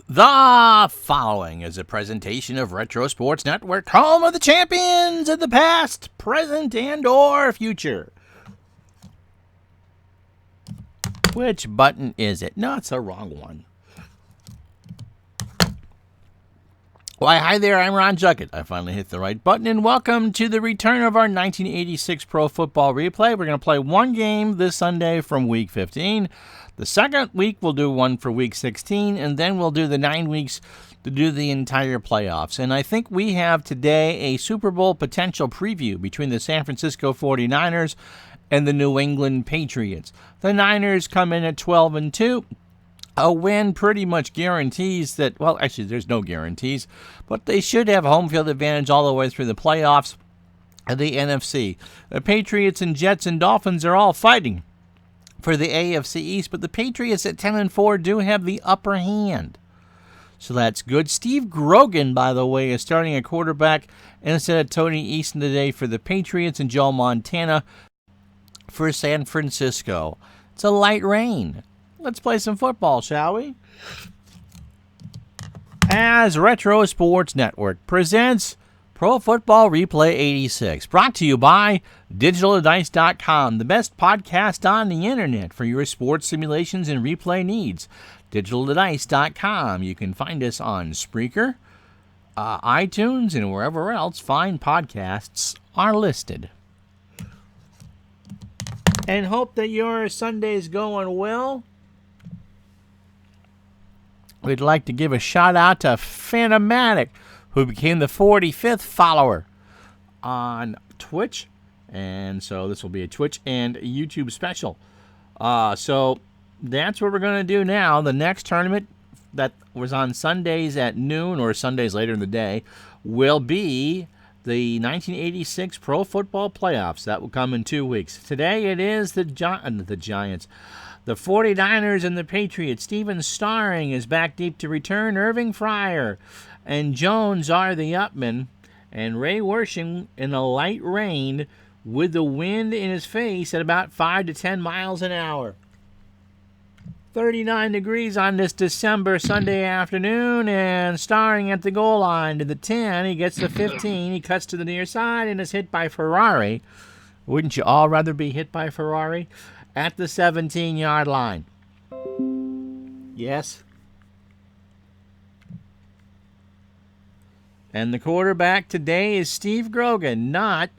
The following is a presentation of Retro Sports Network, home of the champions of the past, present, and or future. Which button is it? No, it's the wrong one. Why, hi there, I'm Ron Juckett. I finally hit the right button, and welcome to the return of our 1986 Pro Football Replay. We're going to play one game this Sunday from Week 15. The second week, we'll do one for Week 16, and then we'll do the 9 weeks to do the entire playoffs. And I think we have today a Super Bowl potential preview between the San Francisco 49ers and the New England Patriots. The Niners come in at 12-2. A win pretty much guarantees that, well, actually, there's no guarantees, but they should have home field advantage all the way through the playoffs of the NFC. The Patriots and Jets and Dolphins are all fighting for the AFC East, but the Patriots at 10-4 do have the upper hand. So that's good. Steve Grogan, by the way, is starting a quarterback instead of Tony Easton today for the Patriots, and Joe Montana for San Francisco. It's a light rain. Let's play some football, shall we? As Retro Sports Network presents Pro Football Replay 86, brought to you by DigitalDice.com, the best podcast on the internet for your sports simulations and replay needs. DigitalDice.com. You can find us on Spreaker, iTunes, and wherever else fine podcasts are listed. And hope that your Sunday's going well. We'd like to give a shout out to Phantomatic, who became the 45th follower on Twitch. And so this will be a Twitch and YouTube special. So that's what we're going to do now. The next tournament that was on Sundays at noon or Sundays later in the day will be the 1986 Pro Football Playoffs. That will come in 2 weeks. Today it is the Giants. The 49ers and the Patriots. Steven Starring is back deep to return. Irving Fryer and Jones are the upmen. And Ray Wershing in a light rain with the wind in his face at about 5 to 10 miles an hour. 39 degrees on this December Sunday afternoon, and Starring at the goal line to the 10. He gets the 15. He cuts to the near side and is hit by Ferrari. Wouldn't you all rather be hit by Ferrari? At the 17-yard line. Yes. And the quarterback today is Steve Grogan, not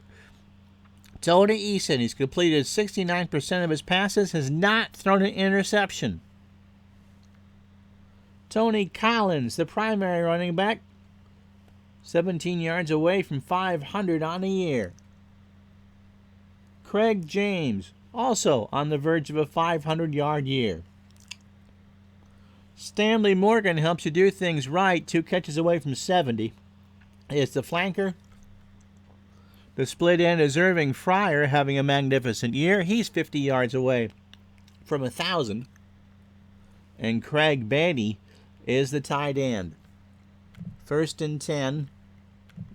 Tony Easton. He's completed 69% of his passes, has not thrown an interception. Tony Collins, the primary running back, 17 yards away from 500 on the year. Craig James, also on the verge of a 500-yard year. Stanley Morgan helps you do things right, 2 catches away from 70. It's the flanker. The split end is Irving Fryer, having a magnificent year. He's 50 yards away from 1,000. And Craig Beatty is the tight end. 1st and 10.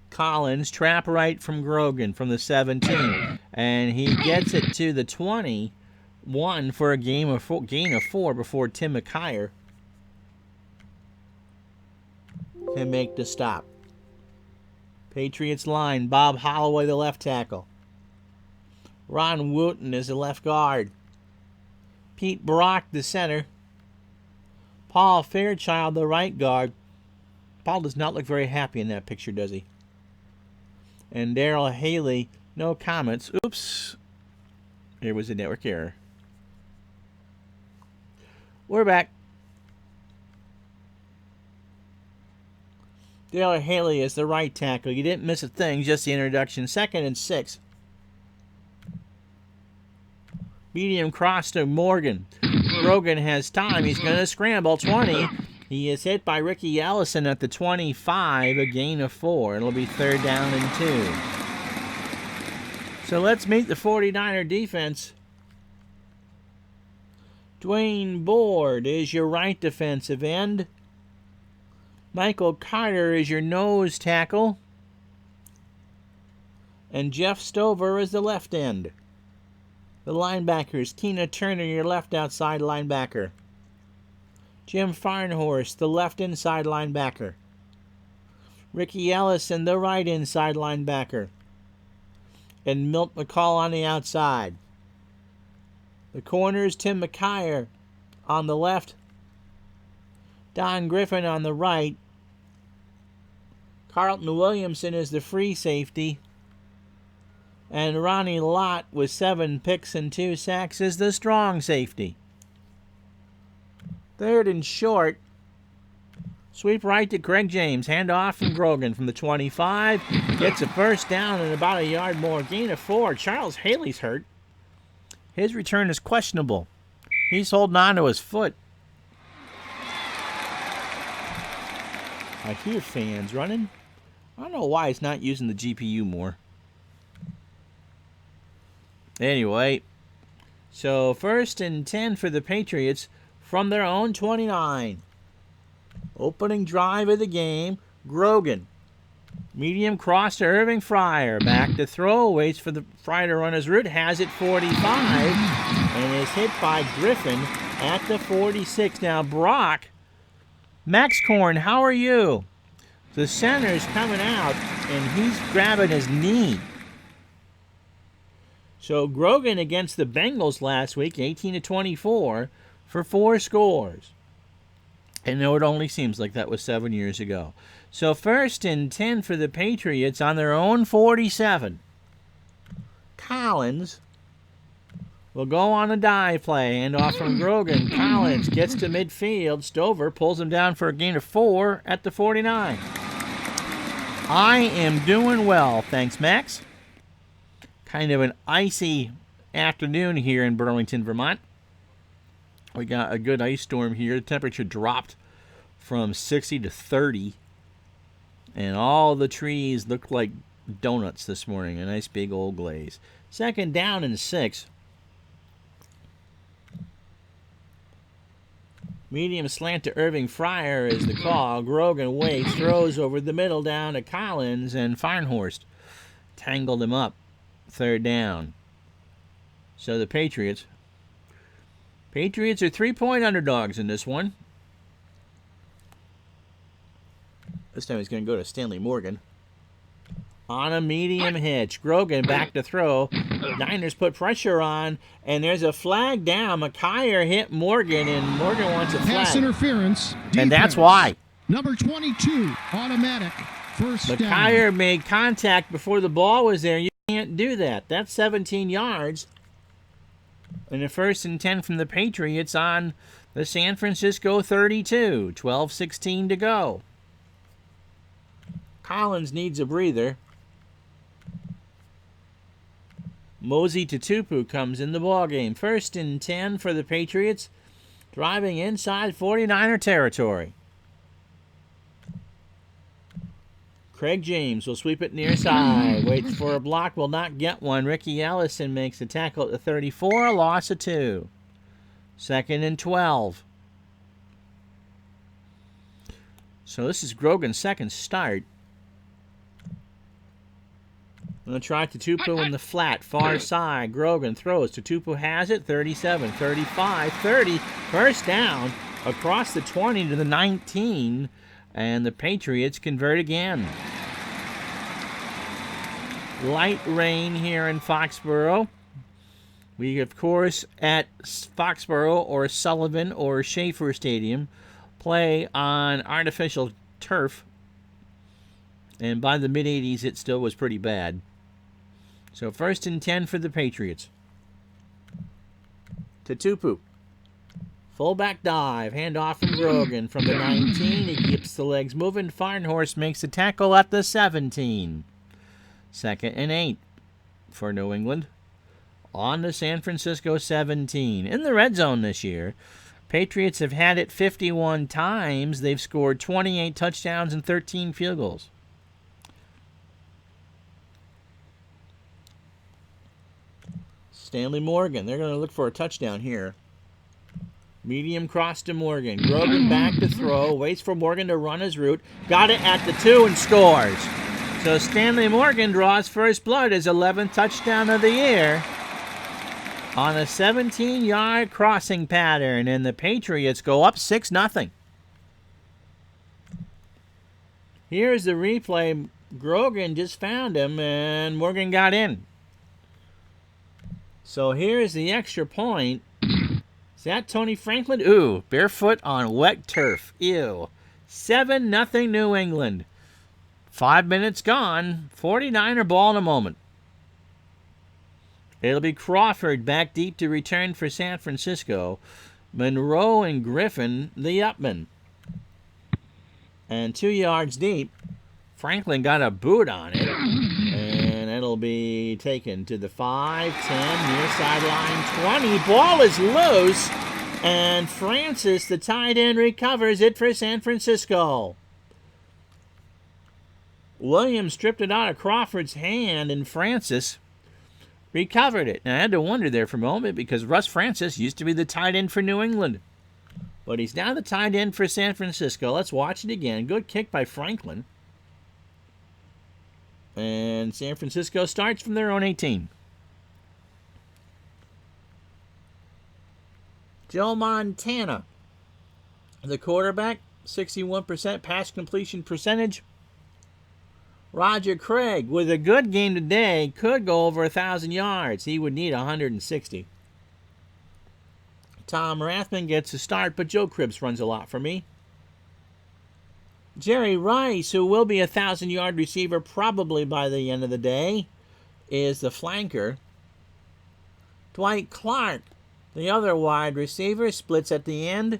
Collins, trap right from Grogan from the 17. And he gets it to the 21 for a gain of 4 before Tim McKyer can make the stop. Patriots line, Bob Holloway, the left tackle. Ron Wooten is the left guard. Pete Brock, the center. Paul Fairchild, the right guard. Paul does not look very happy in that picture, does he? And Daryl Haley, no comments. Oops. There was a network error. We're back. Daryl Haley is the right tackle. You didn't miss a thing, just the introduction. 2nd and 6. Medium cross to Morgan. Grogan has time. He's going to scramble. 20. He is hit by Ricky Ellison at the 25, a gain of 4. It'll be 3rd down and 2. So let's meet the 49er defense. Dwayne Board is your right defensive end. Michael Carter is your nose tackle. And Jeff Stover is the left end. The linebackers, Tina Turner, your left outside linebacker. Jim Farnhorst, the left inside linebacker. Ricky Ellison, the right inside linebacker. And Milt McCall on the outside. The corners, Tim McKyer on the left. Don Griffin on the right. Carlton Williamson is the free safety. And Ronnie Lott with 7 picks and 2 sacks is the strong safety. Third and short. Sweep right to Craig James. Handoff from Grogan from the 25. Gets a first down and about a yard more. Gain of 4. Charles Haley's hurt. His return is questionable. He's holding on to his foot. I hear fans running. I don't know why he's not using the GPU more. Anyway, so 1st and 10 for the Patriots from their own 29. Opening drive of the game, Grogan. Medium cross to Irving Fryer. Back to throw, waits for the Fryer to run his route, has it 45, and is hit by Griffin at the 46. Now Brock, Max Korn, how are you? The center's coming out, and he's grabbing his knee. So Grogan against the Bengals last week, 18-24 for 4 scores. And though it only seems like that was 7 years ago. So 1st and 10 for the Patriots on their own 47. Collins will go on a dive play. And off from Grogan. Collins gets to midfield. Stover pulls him down for a gain of 4 at the 49. I am doing well, thanks, Max. Kind of an icy afternoon here in Burlington, Vermont. We got a good ice storm here. The temperature dropped from 60 to 30. And all the trees look like donuts this morning. A nice big old glaze. 2nd down and 6. Medium slant to Irving Fryer is the call. Grogan waits, throws over the middle down to Collins, and Farnhorst tangled him up. 3rd down. So the Patriots are 3-point underdogs in this one. This time he's going to go to Stanley Morgan. On a medium hitch. Grogan back to throw. Niners put pressure on, and there's a flag down. McKyer hit Morgan, and Morgan wants a flag. Pass interference. Defense. And that's why. Number 22, automatic. First down. McKyer made contact before the ball was there. You can't do that. That's 17 yards. And the 1st and 10 from the Patriots on the San Francisco 32. 12:16 to go. Collins needs a breather. Mosey to Tupu comes in the ballgame. 1st and 10 for the Patriots. Driving inside 49er territory. Craig James will sweep it near side. Waits for a block, will not get one. Ricky Ellison makes a tackle at the 34, a loss of 2. 2nd and 12. So this is Grogan's second start. I'm going to try Tupu in the flat, far side. Grogan throws. Tupu has it, 37, 35, 30. First down across the 20 to the 19. And the Patriots convert again. Light rain here in Foxborough. We, of course, at Foxborough or Sullivan or Schaefer Stadium, play on artificial turf. And by the mid-'80s, it still was pretty bad. So 1st and 10 for the Patriots. Tupu. Fullback dive, handoff from Grogan from the 19. He keeps the legs moving. Farnhorst makes a tackle at the 17. 2nd and 8 for New England. On the San Francisco 17. In the red zone this year, Patriots have had it 51 times. They've scored 28 touchdowns and 13 field goals. Stanley Morgan, they're going to look for a touchdown here. Medium cross to Morgan. Grogan back to throw. Waits for Morgan to run his route. Got it at the 2 and scores. So Stanley Morgan draws first blood, his 11th touchdown of the year. on a 17-yard crossing pattern, and the Patriots go up 6-0. Here's the replay. Grogan just found him, and Morgan got in. So here's the extra point. Is that Tony Franklin? Ooh, barefoot on wet turf. Ew. 7-0 New England. 5 minutes gone. 49er ball in a moment. It'll be Crawford back deep to return for San Francisco. Monroe and Griffin, the upmen. And 2 yards deep, Franklin got a boot on it. And it'll be taken to the 5, 10, near sideline 20. Ball is loose. And Francis, the tight end, recovers it for San Francisco. Williams stripped it out of Crawford's hand, and Francis recovered it. Now, I had to wonder there for a moment because Russ Francis used to be the tight end for New England. But he's now the tight end for San Francisco. Let's watch it again. Good kick by Franklin. And San Francisco starts from their own 18. Joe Montana, the quarterback, 61% pass completion percentage. Roger Craig, with a good game today, could go over 1,000 yards. He would need 160. Tom Rathman gets a start, but Joe Cribbs runs a lot for me. Jerry Rice, who will be a 1,000-yard receiver probably by the end of the day, is the flanker. Dwight Clark, the other wide receiver, splits at the end.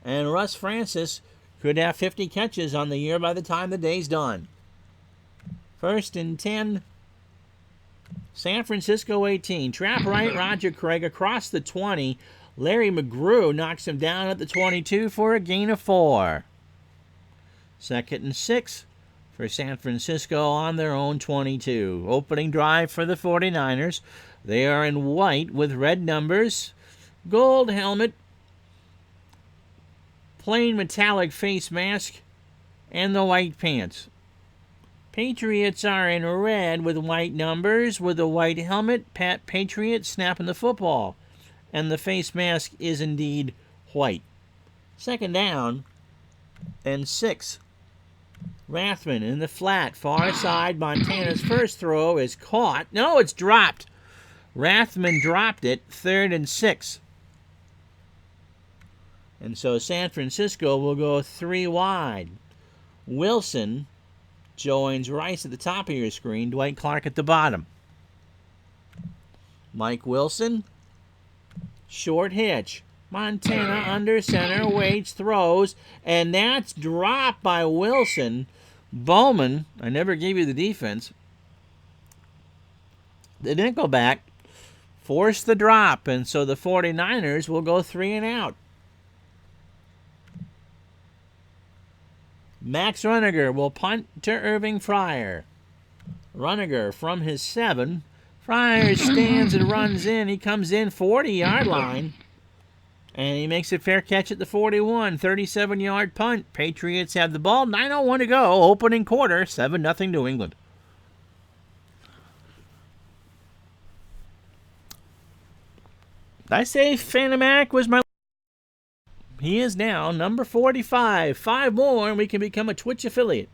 And Russ Francis could have 50 catches on the year by the time the day's done. 1st and 10. San Francisco 18. Trap right, Roger Craig across the 20. Larry McGrew knocks him down at the 22 for a gain of 4. 2nd and 6 for San Francisco on their own 22. Opening drive for the 49ers. They are in white with red numbers, gold helmet, plain metallic face mask, and the white pants. Patriots are in red with white numbers, with a white helmet. Pat Patriot snapping the football. And the face mask is indeed white. 2nd down and 6. Rathman in the flat, far side. Montana's first throw is caught. No, it's dropped. Rathman dropped it. 3rd and 6. And so San Francisco will go 3 wide. Wilson joins Rice at the top of your screen. Dwight Clark at the bottom. Mike Wilson. Short hitch. Montana under center, waits, throws, and that's dropped by Wilson. Bowman, I never gave you the defense. The nickelback forced the drop, and so the 49ers will go 3 and out. Max Runniger will punt to Irving Fryer. Runniger from his 7. Fryer stands and runs in. He comes in 40-yard line. And he makes a fair catch at the 41. 37-yard punt. Patriots have the ball. 9:01 to go. Opening quarter. 7-0 New England. Did I say Fanamatic was my... He is now number 45. 5 more and we can become a Twitch affiliate.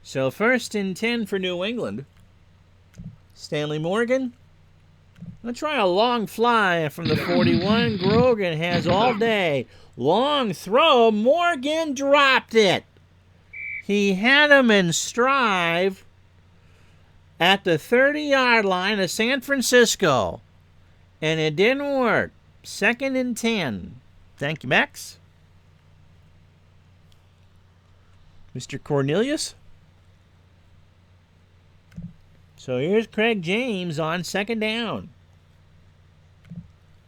So 1st and 10 for New England. Stanley Morgan. Let's try a long fly from the 41. Grogan has all day. Long throw. Morgan dropped it. He had him in stride at the 30-yard line of San Francisco. And it didn't work. 2nd and 10. Thank you, Max. Mr. Cornelius. So here's Craig James on 2nd down.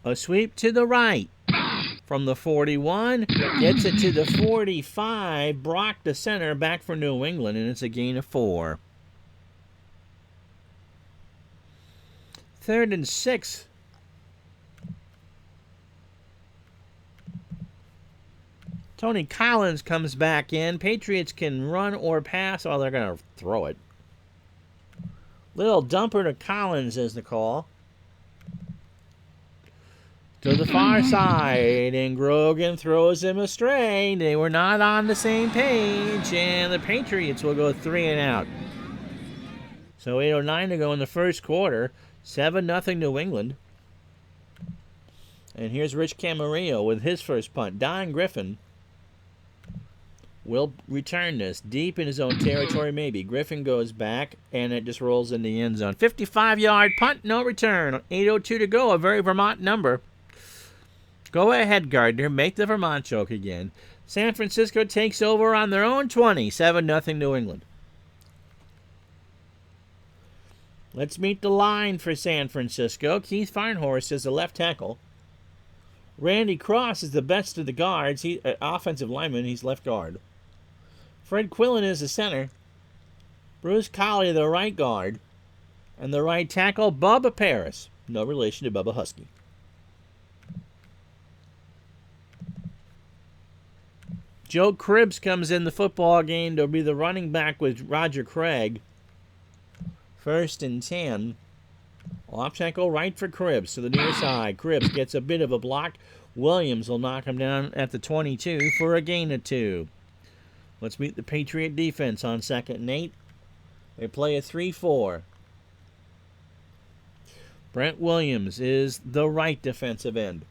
A sweep to the right from the 41. Gets it to the 45. Brock, the center, back for New England, and it's a gain of 4. 3rd and 6. Tony Collins comes back in. Patriots can run or pass. Oh, they're going to throw it. Little dumper to Collins is the call. to the far side, and Grogan throws him astray. They were not on the same page, and the Patriots will go 3 and out. So 8:09 to go in the first quarter, 7-0 New England. And here's Rich Camarillo with his first punt. Don Griffin will return this deep in his own territory, maybe. Griffin goes back, and it just rolls in the end zone. 55-yard punt, no return. 8:02 to go, a very Vermont number. Go ahead, Gardner. Make the Vermont joke again. San Francisco takes over on their own 20. 7-0 New England. Let's meet the line for San Francisco. Keith Farnhorst is the left tackle. Randy Cross is the best of the guards. He offensive lineman. He's left guard. Fred Quillen is the center. Bruce Colley, the right guard. And the right tackle, Bubba Paris. No relation to Bubba Husky. Joe Cribbs comes in the football game to be the running back with Roger Craig. 1st and 10. Off tackle right for Cribbs to the near side. Cribbs gets a bit of a block. Williams will knock him down at the 22 for a gain of 2. Let's meet the Patriot defense on 2nd and 8. They play a 3-4. Brent Williams is the right defensive end.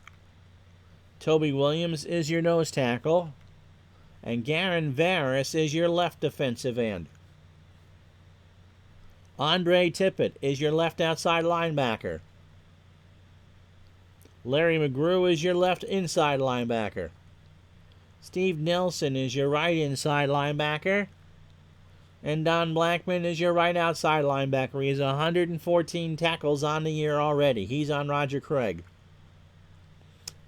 Toby Williams is your nose tackle. And Garen Varus is your left defensive end. Andre Tippett is your left outside linebacker. Larry McGrew is your left inside linebacker. Steve Nelson is your right inside linebacker. And Don Blackman is your right outside linebacker. He has 114 tackles on the year already. He's on Roger Craig.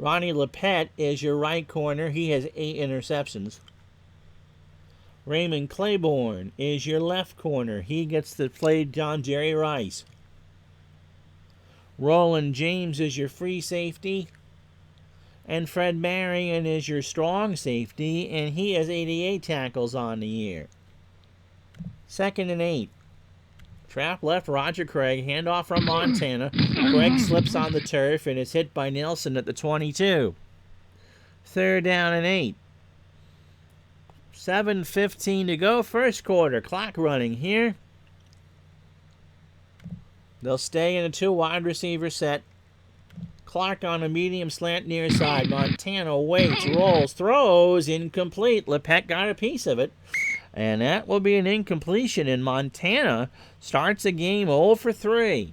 Ronnie Lepet is your right corner. He has 8 interceptions. Raymond Claiborne is your left corner. He gets to play John Jerry Rice. Roland James is your free safety. And Fred Marion is your strong safety, and he has 88 tackles on the year. 2nd and 8. Trap left, Roger Craig. Handoff from Montana. Craig slips on the turf and is hit by Nelson at the 22. 3rd down and 8. 7:15 to go, first quarter. Clock running here. They'll stay in a 2 wide receiver set. Clark on a medium slant near side. Montana waits, rolls, throws, incomplete. Lepet got a piece of it. And that will be an incompletion. And Montana starts the game 0 for 3.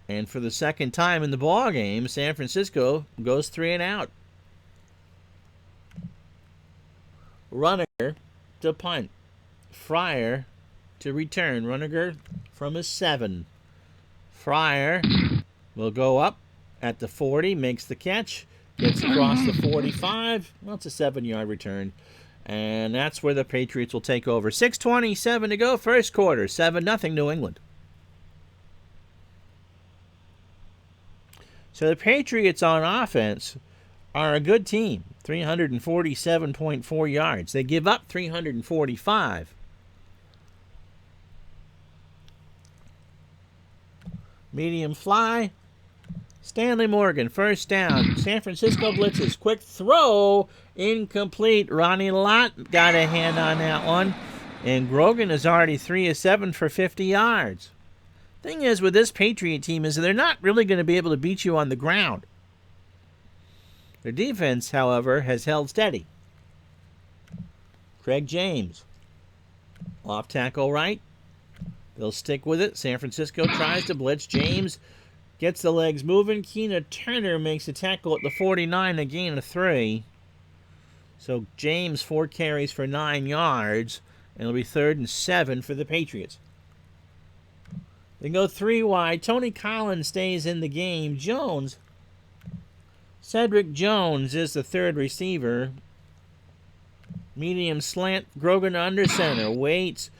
And for the second time in the ball game, San Francisco goes 3 and out. Runniger to punt. Fryer to return. Runniger from his 7. Fryer will go up at the 40, makes the catch, gets across the 45. Well, it's a 7-yard return. And that's where the Patriots will take over. 6:27 to go, first quarter. 7-0 New England. So the Patriots on offense are a good team. 347.4 yards. They give up 345. Medium fly. Stanley Morgan, first down. San Francisco blitzes. Quick throw. Incomplete. Ronnie Lott got a hand on that one. And Grogan is already 3 of 7 for 50 yards. Thing is with this Patriot team is they're not really going to be able to beat you on the ground. Their defense, however, has held steady. Craig James. Off tackle right. They'll stick with it. San Francisco tries to blitz. James gets the legs moving. Keena Turner makes a tackle at the 49, a gain of 3. So James 4 carries for 9 yards. And it'll be 3rd and 7 for the Patriots. They go 3 wide. Tony Collins stays in the game. Cedric Jones is the 3rd receiver. Medium slant. Grogan under center. Waits.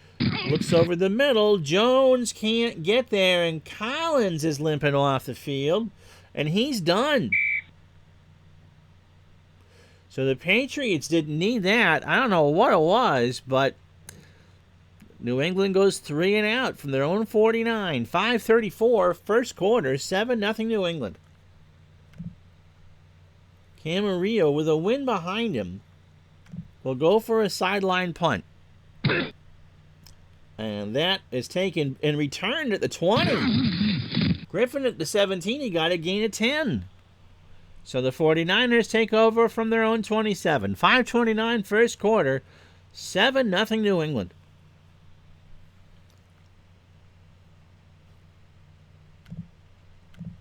Looks over the middle. Jones can't get there, and Collins is limping off the field, and he's done. So the Patriots didn't need that. I don't know what it was, but New England goes 3 and out from their own 49. 5:34, first quarter, 7-0 New England. Camarillo, with a win behind him, will go for a sideline punt. And that is taken and returned at the 20. Griffin at the 17. He got a gain of 10. So the 49ers take over from their own 27. 5:29 first quarter. 7-0 New England.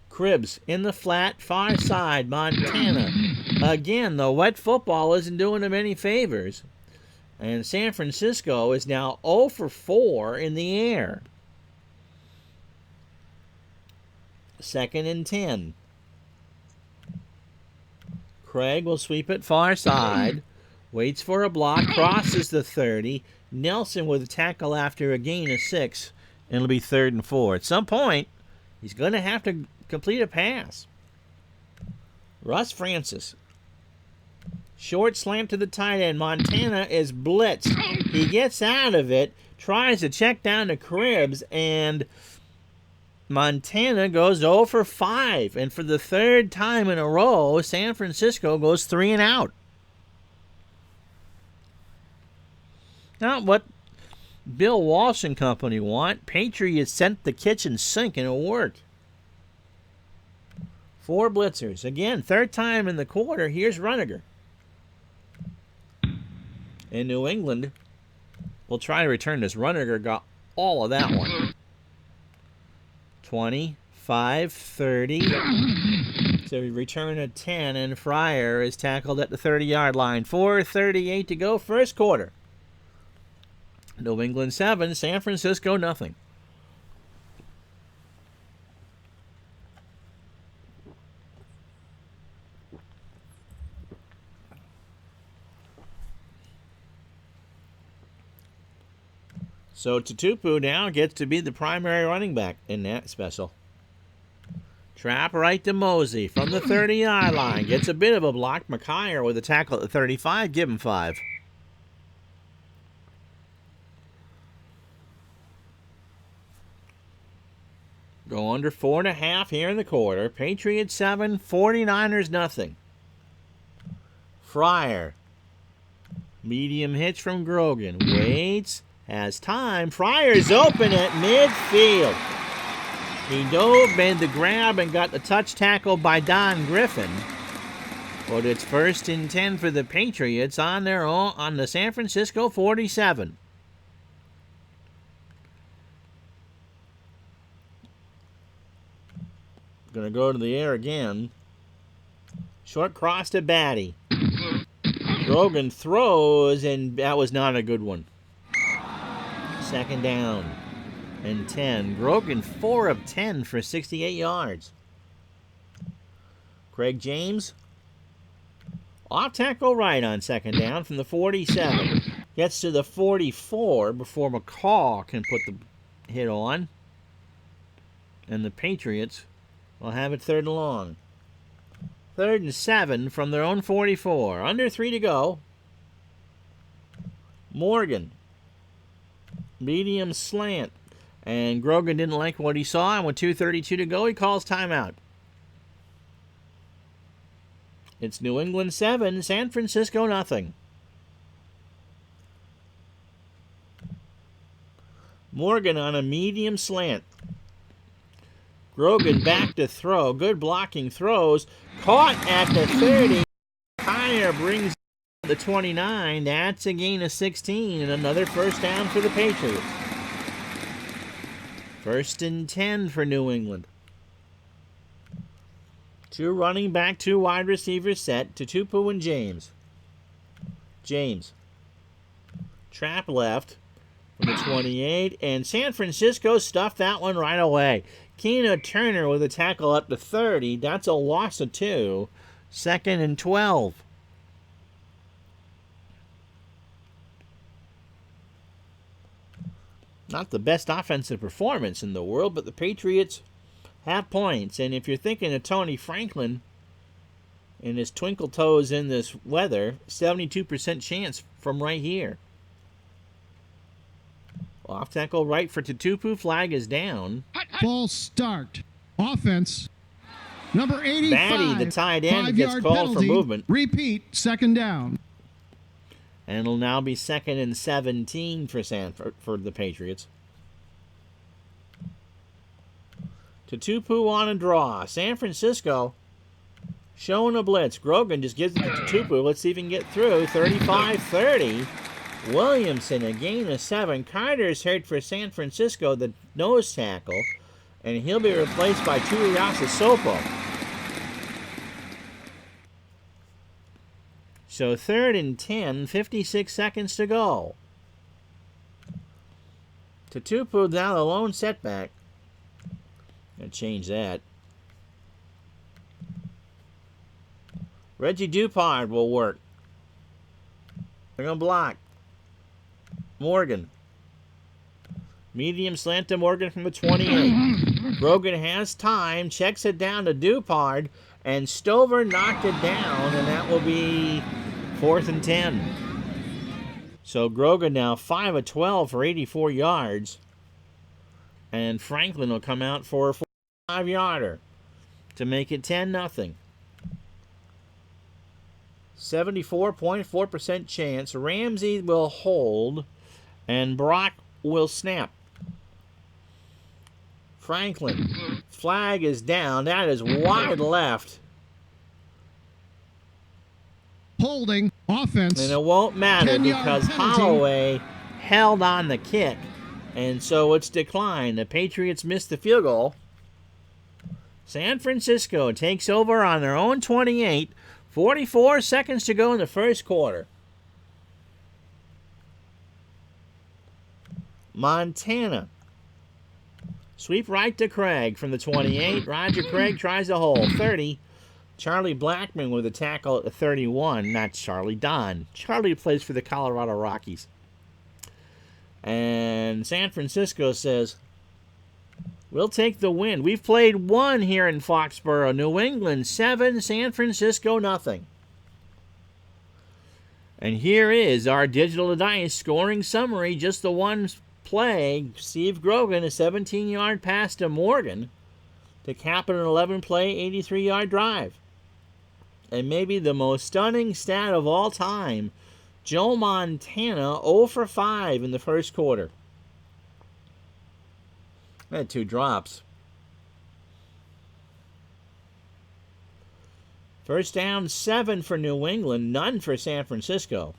Cribbs in the flat, far side, Montana. Again, the wet football isn't doing him any favors. And San Francisco is now 0 for 4 in the air. 2nd and 10. Craig will sweep it far side. Waits for a block, crosses the 30. Nelson with a tackle after a gain of 6. And it'll be 3rd and 4. At some point, he's going to have to complete a pass. Russ Francis. Short slant to the tight end. Montana is blitzed. He gets out of it, tries to check down to Cribbs, and Montana goes 0 for 5. And for the 3rd time in a row, San Francisco goes 3 and out. Not what Bill Walsh and company want. Patriots sent the kitchen sink and it worked. 4 blitzers. Again, 3rd time in the quarter. Here's Runniger. And New England will try to return this. Runniger got all of that one. 25, 30. So we return a 10, and Fryer is tackled at the 30-yard line. 4:38 to go, first quarter. New England 7, San Francisco nothing. So Tutupu now gets to be the primary running back in that special. Trap right to Mosey from the 30-yard line. Gets a bit of a block. McKyer with a tackle at the 35. Give him 5. Go under 4.5 here in the quarter. Patriots 7, 49ers nothing. Fryer. Medium hitch from Grogan. Waits. Has time. Fryer's open at midfield. He dove, made the grab, and got the touch tackle by Don Griffin. But it's 1st and 10 for the Patriots on their own, on the San Francisco 47. Going to go to the air again. Short cross to Batty. Grogan throws, and that was not a good one. 2nd down and 10. Grogan 4 of 10 for 68 yards. Craig James. Off tackle right on 2nd down from the 47. Gets to the 44 before McCall can put the hit on. And the Patriots will have it 3rd and long. 3rd and 7 from their own 44. Under 3 to go. Morgan. Medium slant. And Grogan didn't like what he saw, and with 2:32 to go, he calls timeout. It's New England 7, San Francisco nothing. Morgan on a medium slant. Grogan back to throw. Good blocking throws. Caught at the 30. Kyer brings the 29. That's a gain of 16 and another 1st down for the Patriots. 1st and 10 for New England. 2 running back, 2 wide receivers set to Tupu and James. James. Trap left with the 28, and San Francisco stuffed that one right away. Keena Turner with a tackle up to 30. That's a loss of 2. 2nd and 12. Not the best offensive performance in the world, but the Patriots have points. And if you're thinking of Tony Franklin and his twinkle toes in this weather, 72% chance from right here. Off tackle right for Tutupu. Flag is down. False start. Offense. Number 85. Batty, the tight end, gets 5-yard called penalty. for movement. Repeat, second down. And it'll now be 2nd and 17 for the Patriots. Tupu on a draw. San Francisco showing a blitz. Grogan just gives it to Tupu. Let's see if he can get through. 35-30. Williamson, a gain of 7. Carter's hurt for San Francisco, the nose tackle. And he'll be replaced by Tuiasa Sopo. So 3rd and 10, 56 seconds to go. Tupu now the lone setback. Gonna change that. Reggie Dupard will work. They're gonna block. Morgan. Medium slant to Morgan from the 28. Grogan has time, checks it down to Dupard, and Stover knocked it down, and that will be 4th and 10. So Grogan now 5 of 12 for 84 yards. And Franklin will come out for a 5-yarder to make it 10-0. 74.4% chance. Ramsey will hold, and Brock will snap. Franklin. Flag is down. That is wide left. Holding offense. And it won't matter because Holloway held on the kick. And so it's declined. The Patriots missed the field goal. San Francisco takes over on their own 28. 44 seconds to go in the first quarter. Montana. Sweep right to Craig from the 28. Roger Craig tries to hold. 30. Charlie Blackman with a tackle at the 31. Not Charlie, Don. Charlie plays for the Colorado Rockies. And San Francisco says, we'll take the win. We've played 1 here in Foxborough. New England 7, San Francisco nothing. And here is our Digital Dice scoring summary. Just the one play. Steve Grogan, a 17-yard pass to Morgan to cap an 11-play, 83-yard drive. And maybe the most stunning stat of all time, Joe Montana 0 for 5 in the first quarter. Had 2 drops. First down 7 for New England, none for San Francisco.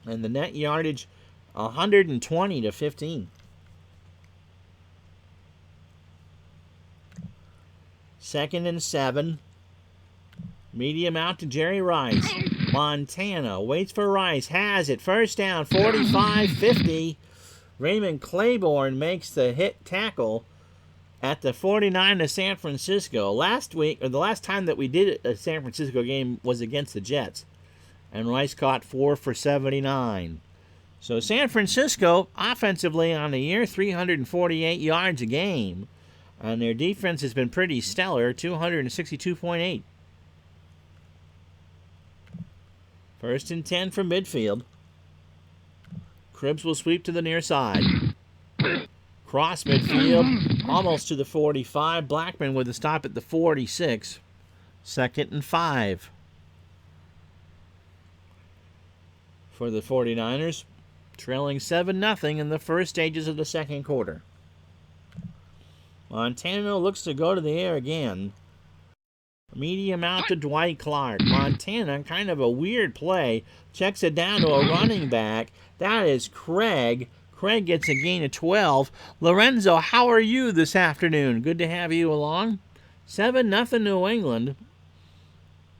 And the net yardage 120 to 15. Second and 7. Medium out to Jerry Rice. Montana waits for Rice. Has it. First down, 45-50. Raymond Claiborne makes the hit tackle at the 49 of San Francisco. Last week, or the last time that we did a San Francisco game was against the Jets. And Rice caught 4 for 79. So San Francisco, offensively on the year, 348 yards a game. And their defense has been pretty stellar, 262.8. First and 10 from midfield. Cribbs will sweep to the near side. Cross midfield, almost to the 45. Blackman with a stop at the 46. 2nd and 5. For the 49ers, trailing 7-0 in the first stages of the second quarter. Montana looks to go to the air again. Medium out to Dwight Clark. Montana, kind of a weird play. Checks it down to a running back. That is Craig. Craig gets a gain of 12. Lorenzo, how are you this afternoon? Good to have you along. 7-0 New England.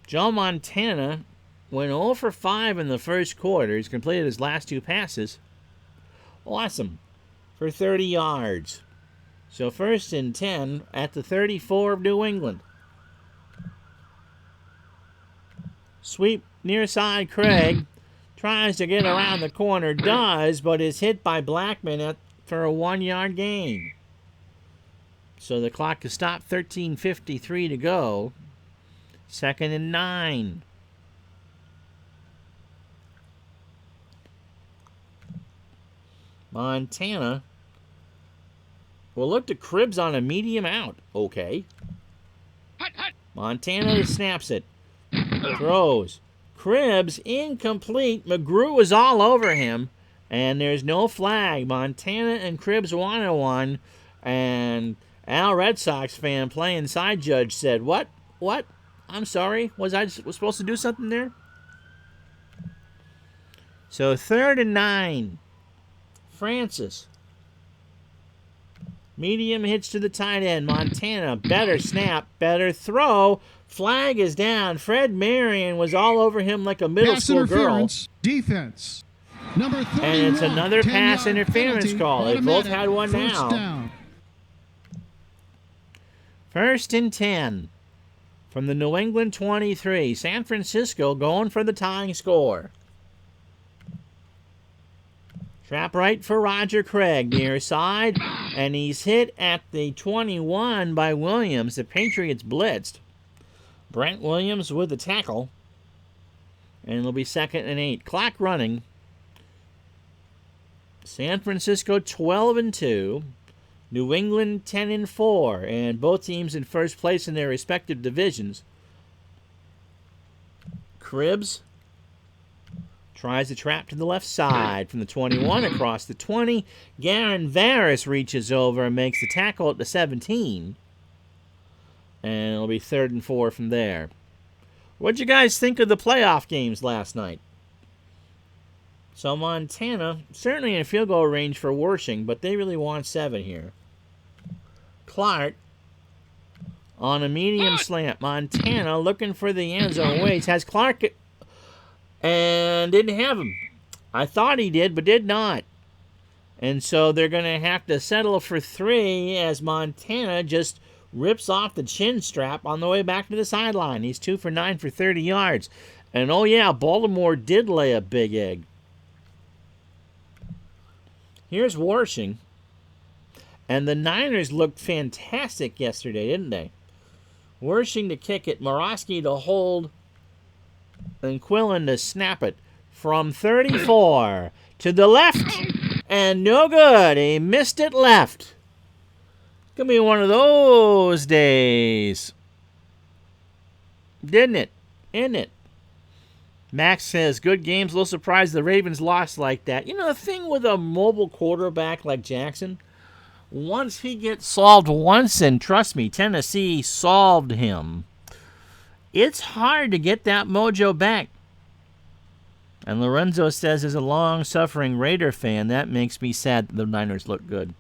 Joe Montana went 0 for 5 in the first quarter. He's completed his last 2 passes. Awesome. For 30 yards. So first and 10 at the 34 of New England. Sweep near side Craig. Tries to get around the corner. Does, but is hit by Blackman for a 1-yard gain. So the clock is stopped. 13:53 to go. 2nd and 9. Montana will look to Cribbs on a medium out. Okay. Montana snaps it. Throws. Cribbs, incomplete. McGrew was all over him, and there's no flag. Montana and Cribbs 1-1, and Al Red Sox fan playing side judge said, What? I'm sorry. Was supposed to do something there? So 3rd and 9. Francis. Medium hitch to the tight end. Montana, better snap, better throw. Flag is down. Fred Marion was all over him like a middle school girl. Defense. Number 31, and it's another pass interference call. They both had one now. Down. 1st and 10 from the New England 23. San Francisco going for the tying score. Trap right for Roger Craig, near side, and he's hit at the 21 by Williams. The Patriots blitzed. Brent Williams with the tackle, and it'll be 2nd and 8. Clock running. San Francisco 12-2, New England 10-4, and both teams in first place in their respective divisions. Cribbs tries to trap to the left side from the 21 across the 20. Garen Varus reaches over and makes the tackle at the 17. And it'll be 3rd and 4 from there. What'd you guys think of the playoff games last night? So Montana, certainly in field goal range for Wersching, but they really want 7 here. Clark on a medium slant. Montana looking for the end zone. Waits, has Clark and didn't have him. I thought he did, but did not. And so they're going to have to settle for 3 as Montana just rips off the chin strap on the way back to the sideline. He's 2 for 9 for 30 yards. And oh yeah, Baltimore did lay a big egg. Here's Wersching. And the Niners looked fantastic yesterday, didn't they? Wersching to kick it, Morosky to hold, and Quillen to snap it from 34 to the left, and no good. He missed it left. Gonna be one of those days, didn't it? Isn't it? Max says, good games. A little surprised the Ravens lost like that. You know, the thing with a mobile quarterback like Jackson, once he gets solved once, and trust me, Tennessee solved him, it's hard to get that mojo back. And Lorenzo says, as a long-suffering Raider fan, that makes me sad that the Niners look good.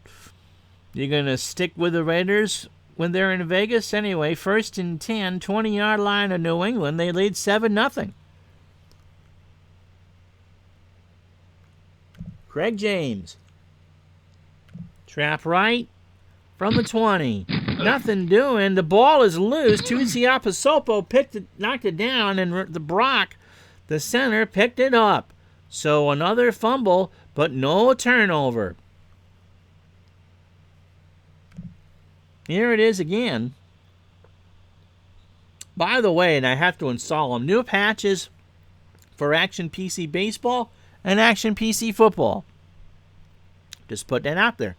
You're going to stick with the Raiders when they're in Vegas? Anyway, 1st and 10, 20-yard line of New England. They lead 7-0. Craig James. Trap right from the 20. Nothing doing. The ball is loose. Tuiasosopo knocked it down, and the Brock, the center, picked it up. So another fumble, but no turnover. Here it is again. By the way, and I have to install them, new patches for Action PC Baseball and Action PC Football. Just put that out there.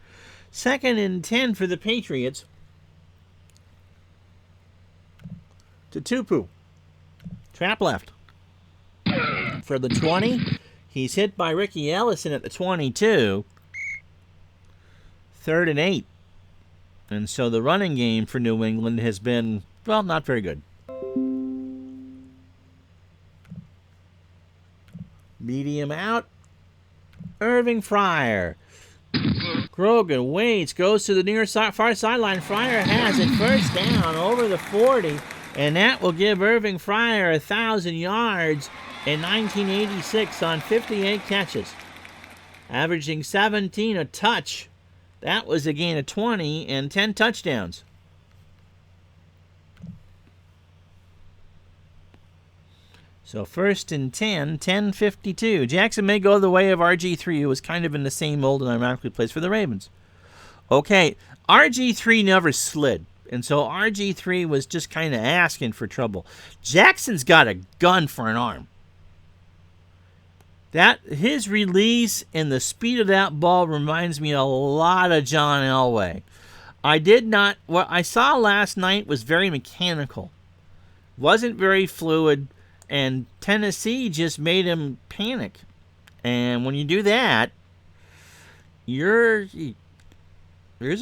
2nd and 10 for the Patriots. To Tupu. Trap left. For the 20. He's hit by Ricky Ellison at the 22. 3rd and 8. And so the running game for New England has been, well, not very good. Medium out. Irving Fryer. Grogan waits, goes to the near far sideline. Fryer has it, 1st down over the 40. And that will give Irving Fryer 1,000 yards in 1986 on 58 catches. Averaging 17 a touch. That was a gain of 20 and 10 touchdowns. So 1st and 10, 10:52. Jackson may go the way of RG3, who was kind of in the same mold and ironically plays for the Ravens. Okay, RG3 never slid, and so RG3 was just kind of asking for trouble. Jackson's got a gun for an arm. His release and the speed of that ball reminds me a lot of John Elway. What I saw last night was very mechanical. wasn't very fluid, and Tennessee just made him panic. And when you do that, there's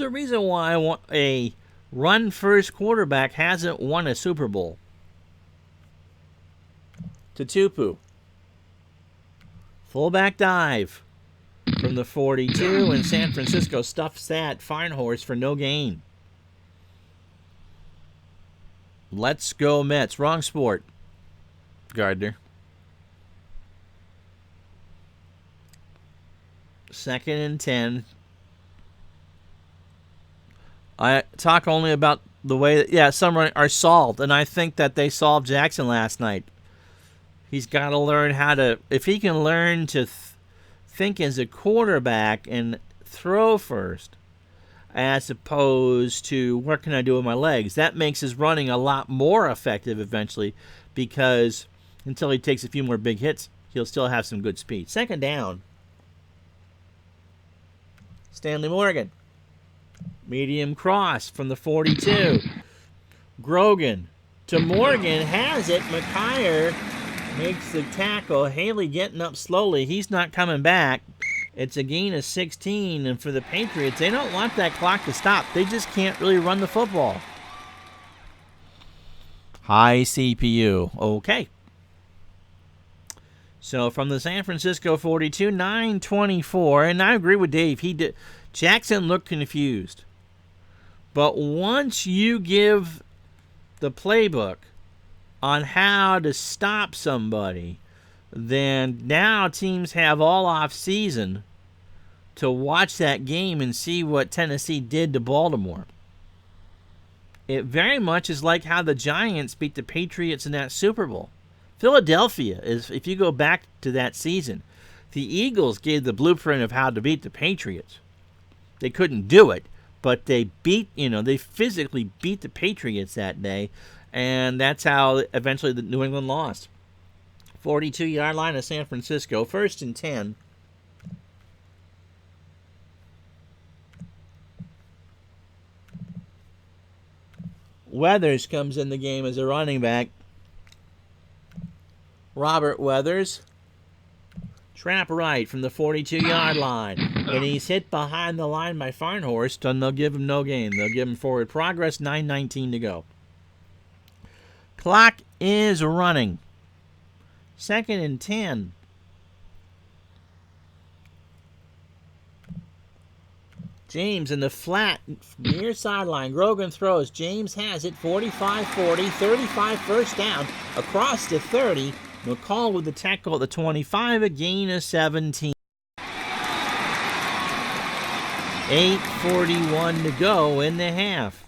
a reason why a run-first quarterback hasn't won a Super Bowl. Tutupu. Fullback dive from the 42, and San Francisco stuffs that fine horse for no gain. Let's go Mets. Wrong sport, Gardner. 2nd and 10. I talk only about the way that, some are solved, and I think that they solved Jackson last night. He's got to learn how to, if he can learn to think as a quarterback and throw first, as opposed to what can I do with my legs, that makes his running a lot more effective eventually, because until he takes a few more big hits, he'll still have some good speed. 2nd down. Stanley Morgan. Medium cross from the 42. Grogan to Morgan, has it. McKyer makes the tackle. Haley getting up slowly. He's not coming back. It's a gain of 16, and for the Patriots, they don't want that clock to stop. They just can't really run the football. High CPU. Okay. So from the San Francisco 42, 9:24, and I agree with Dave. Jackson looked confused. But once you give the playbook on how to stop somebody, then now teams have all off season to watch that game and see what Tennessee did to Baltimore. It very much is like how the Giants beat the Patriots in that Super Bowl. Philadelphia is, if you go back to that season, the Eagles gave the blueprint of how to beat the Patriots. They couldn't do it, but they they physically beat the Patriots that day, and that's how eventually the New England lost. 42-yard line of San Francisco, 1st and 10. Weathers comes in the game as a running back. Robert Weathers. Trap right from the 42-yard line. And he's hit behind the line by Farnhorst, and they'll give him no gain. They'll give him forward progress, 9:19 to go. Clock is running. 2nd and 10. James in the flat near sideline. Grogan throws. James has it. 45-40. 35 first down. Across to 30. McCall with the tackle at the 25. A gain of 17. 8:41 to go in the half.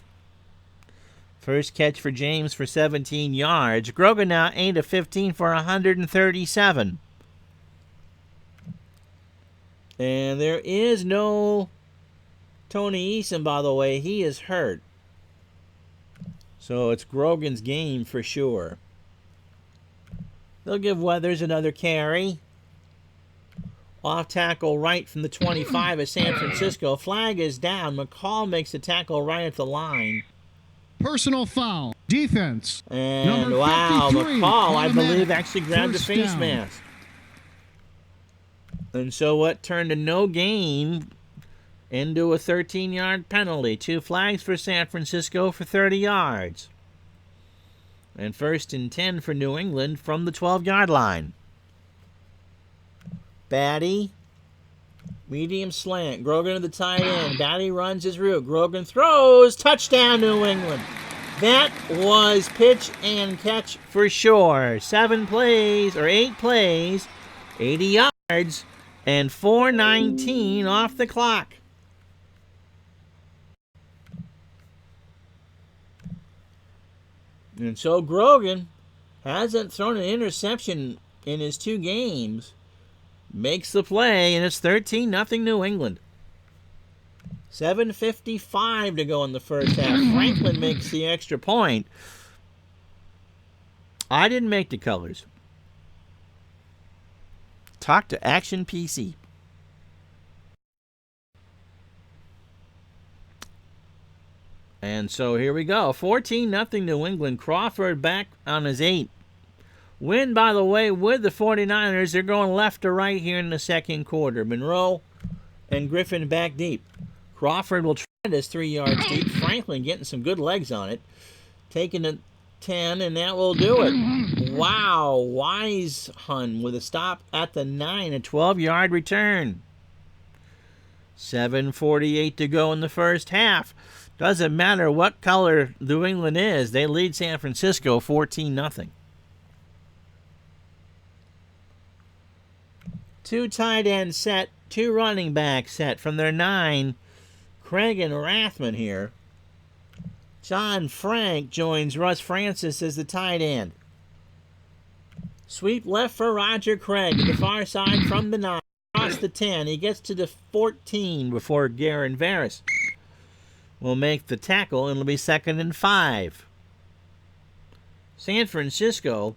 First catch for James for 17 yards. Grogan now 8 of 15 for 137. And there is no Tony Eason, by the way. He is hurt. So it's Grogan's game for sure. They'll give Weathers another carry. Off tackle right from the 25 of San Francisco. Flag is down. McCall makes the tackle right at the line. Personal foul. Defense. And wow, McCall, I believe, actually grabbed a face mask. And so what turned a no gain into a 13-yard penalty. 2 flags for San Francisco for 30 yards. And 1st and 10 for New England from the 12-yard line. Batty. Medium slant. Grogan to the tight end. Batty runs his route. Grogan throws. Touchdown, New England. That was pitch and catch for sure. 8 plays, 80 yards, and 4:19 off the clock. And so Grogan hasn't thrown an interception in his 2 games. Makes the play, and it's 13-0 New England. 7:55 to go in the first half. Franklin makes the extra point. I didn't make the colors. Talk to Action PC. And so here we go. 14-0 New England. Crawford back on his 8. Win, by the way, with the 49ers. They're going left to right here in the second quarter. Monroe and Griffin back deep. Crawford will try this 3 yards deep. Franklin getting some good legs on it. Taking it 10, and that will do it. Wow. Weishun with a stop at the 9. A 12-yard return. 7:48 to go in the first half. Doesn't matter what color New England is. They lead San Francisco 14-0. 2 tight end set, 2 running back set from their 9. Craig and Rathman here. John Frank joins Russ Francis as the tight end. Sweep left for Roger Craig to the far side from the 9. Across the 10. He gets to the 14 before Garen Varys will make the tackle, and it'll be 2nd and 5. San Francisco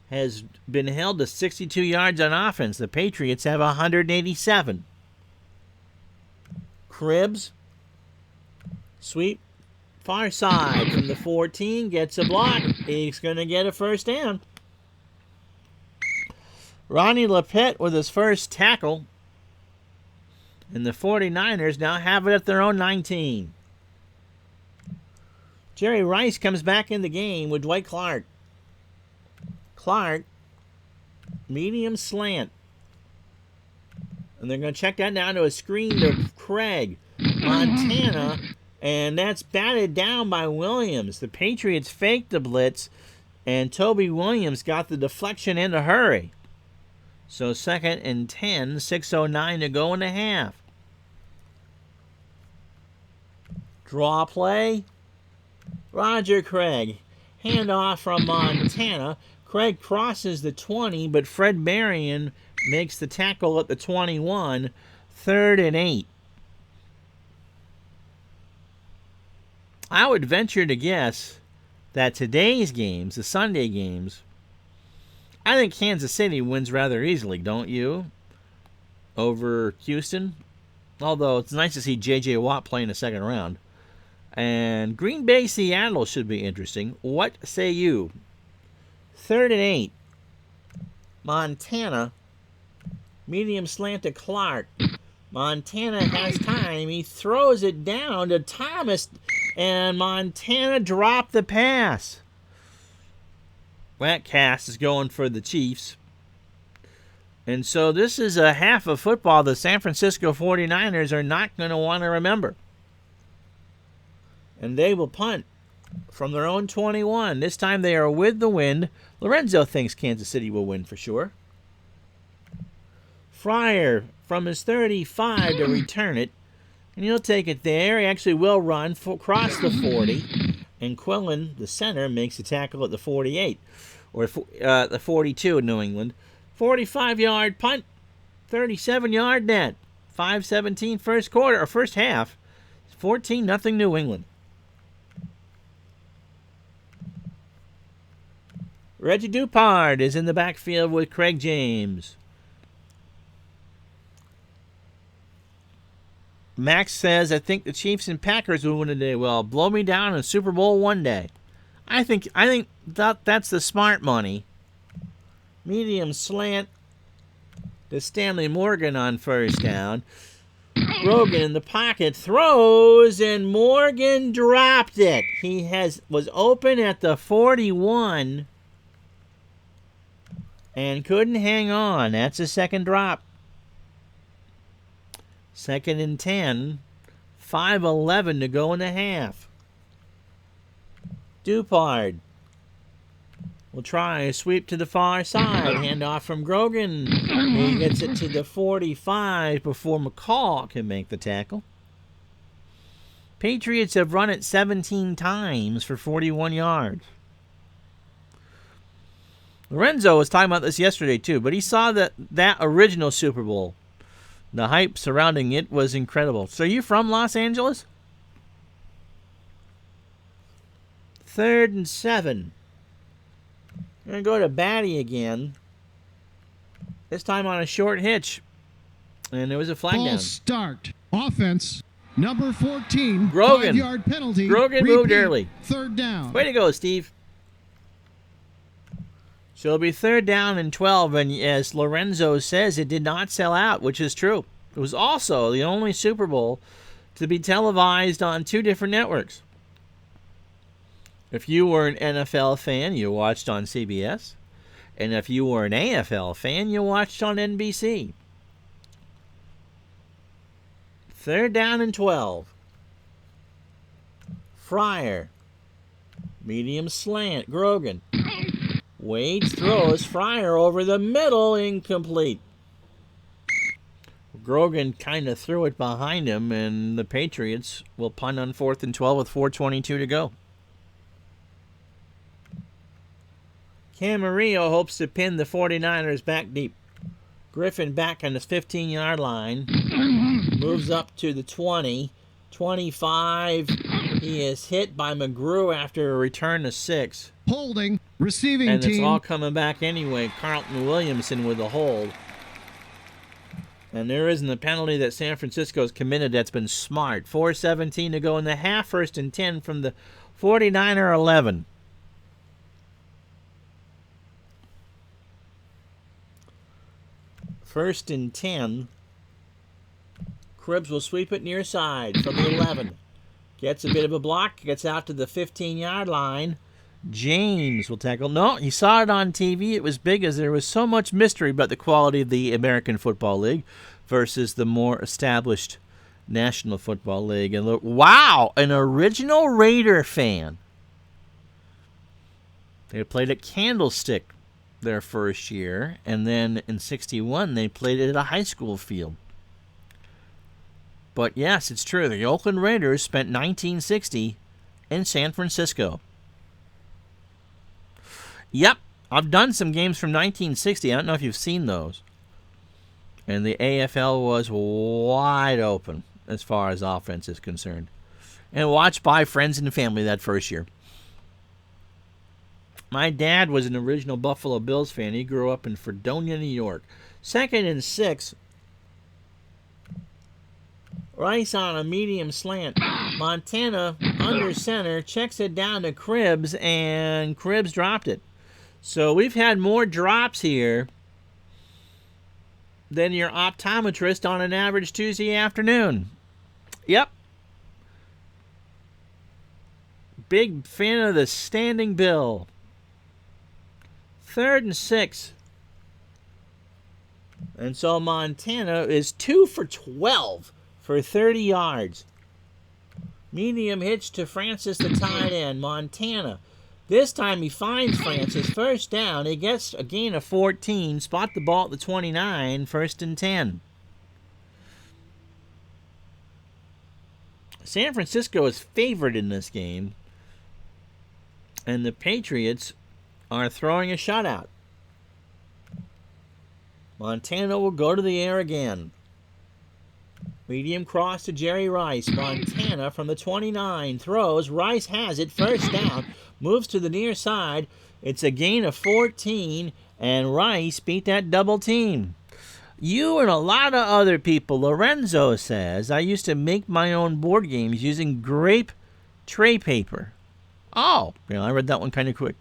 has been held to 62 yards on offense. The Patriots have 187. Cribbs, sweep, far side from the 14, gets a block. He's going to get a first down. Ronnie Lepet with his first tackle. And the 49ers now have it at their own 19. Jerry Rice comes back in the game with Dwight Clark. Clark, medium slant. And they're going to check that down to a screen to Craig. Montana, and that's batted down by Williams. The Patriots faked the blitz, and Toby Williams got the deflection in a hurry. So 2nd and 10, 6:09 to go in the half. Draw play. Roger Craig. Handoff from Montana. Craig crosses the 20, but Fred Marion makes the tackle at the 21. 3rd and 8. I would venture to guess that today's games, the Sunday games, I think Kansas City wins rather easily, don't you? Over Houston. Although it's nice to see J.J. Watt play in the second round. And Green Bay, Seattle should be interesting. What say you? 3rd and 8. Montana. Medium slant to Clark. Montana has time. He throws it down to Thomas. And Montana dropped the pass. Wetcast is going for the Chiefs. And so this is a half of football the San Francisco 49ers are not going to want to remember. And they will punt from their own 21. This time they are with the wind. Lorenzo thinks Kansas City will win for sure. Fryer from his 35 to return it. And he'll take it there. He actually will run across the 40. And Quillen, the center, makes the tackle at the 48. Or the 42 in New England. 45-yard punt. 37-yard net. 5:17 first quarter, or first half. 14-0 New England. Reggie Dupard is in the backfield with Craig James. Max says, I think the Chiefs and Packers will win today. Well, blow me down in Super Bowl one day. I think that's the smart money. Medium slant to Stanley Morgan on first down. Rogan in the pocket throws, and Morgan dropped it. He was open at the 41 and couldn't hang on. That's a second drop. 2nd and 10. 5:11 to go in the half. Dupard will try a sweep to the far side. Handoff from Grogan. He gets it to the 45 before McCall can make the tackle. Patriots have run it 17 times for 41 yards. Lorenzo was talking about this yesterday too, but he saw that original Super Bowl. The hype surrounding it was incredible. So are you from Los Angeles? 3rd and 7. We're going to go to Batty again. This time on a short hitch. And there was a flag Ball down. start. Offense. Number 14. Grogan. 5-yard penalty. Grogan Repeat, moved early. Third down. Way to go, Steve. So it'll be 3rd down and 12, and as Lorenzo says, it did not sell out, which is true. It was also the only Super Bowl to be televised on 2 different networks. If you were an NFL fan, you watched on CBS. And if you were an AFL fan, you watched on NBC. 3rd down and 12. Fryer. Medium slant. Grogan. Wade throws. Fryer over the middle. Incomplete. Grogan kind of threw it behind him, and the Patriots will punt on 4th and 12 with 4:22 to go. Camarillo hopes to pin the 49ers back deep. Griffin back on his 15-yard line. Moves up to the 20. 25. He is hit by McGrew after a return of 6. Holding. Receiving and team. it's all coming back anyway. Carlton Williamson with a hold. And there isn't a penalty that San Francisco's committed that's been smart. 4:17 to go in the half. 1st and 10 from the 49er 11. First and 10. Cribbs will sweep it near side from the 11. Gets a bit of a block. Gets out to the 15-yard line. James will tackle. No, he saw it on TV. It was big as there was so much mystery about the quality of the American Football League versus the more established National Football League. And look, wow, an original Raider fan. They played at Candlestick their first year, and then in 61 they played it at a high school field. But yes, it's true. The Oakland Raiders spent 1960 in San Francisco. Yep, I've done some games from 1960. I don't know if you've seen those. And the AFL was wide open as far as offense is concerned. And watched by friends and family that first year. My dad was an original Buffalo Bills fan. He grew up in Fredonia, New York. 2nd and 6. Rice on a medium slant. Montana under center. Checks it down to Cribbs, and Cribbs dropped it. So we've had more drops here than your optometrist on an average Tuesday afternoon. Yep. Big fan of the standing bill. 3rd and 6. And so Montana is 2 for 12 for 30 yards. Medium hitch to Francis, the tight end. Montana. This time he finds Francis. 1st down. He gets a gain of 14. Spot the ball at the 29. 1st and 10. San Francisco is favored in this game. And the Patriots are throwing a shutout. Montana will go to the air again. Medium cross to Jerry Rice. Montana from the 29 throws. Rice has it. 1st down. Moves to the near side. It's a gain of 14. And Rice beat that double team. You and a lot of other people, Lorenzo says, I used to make my own board games using grape tray paper. Oh, I read that one kind of quick.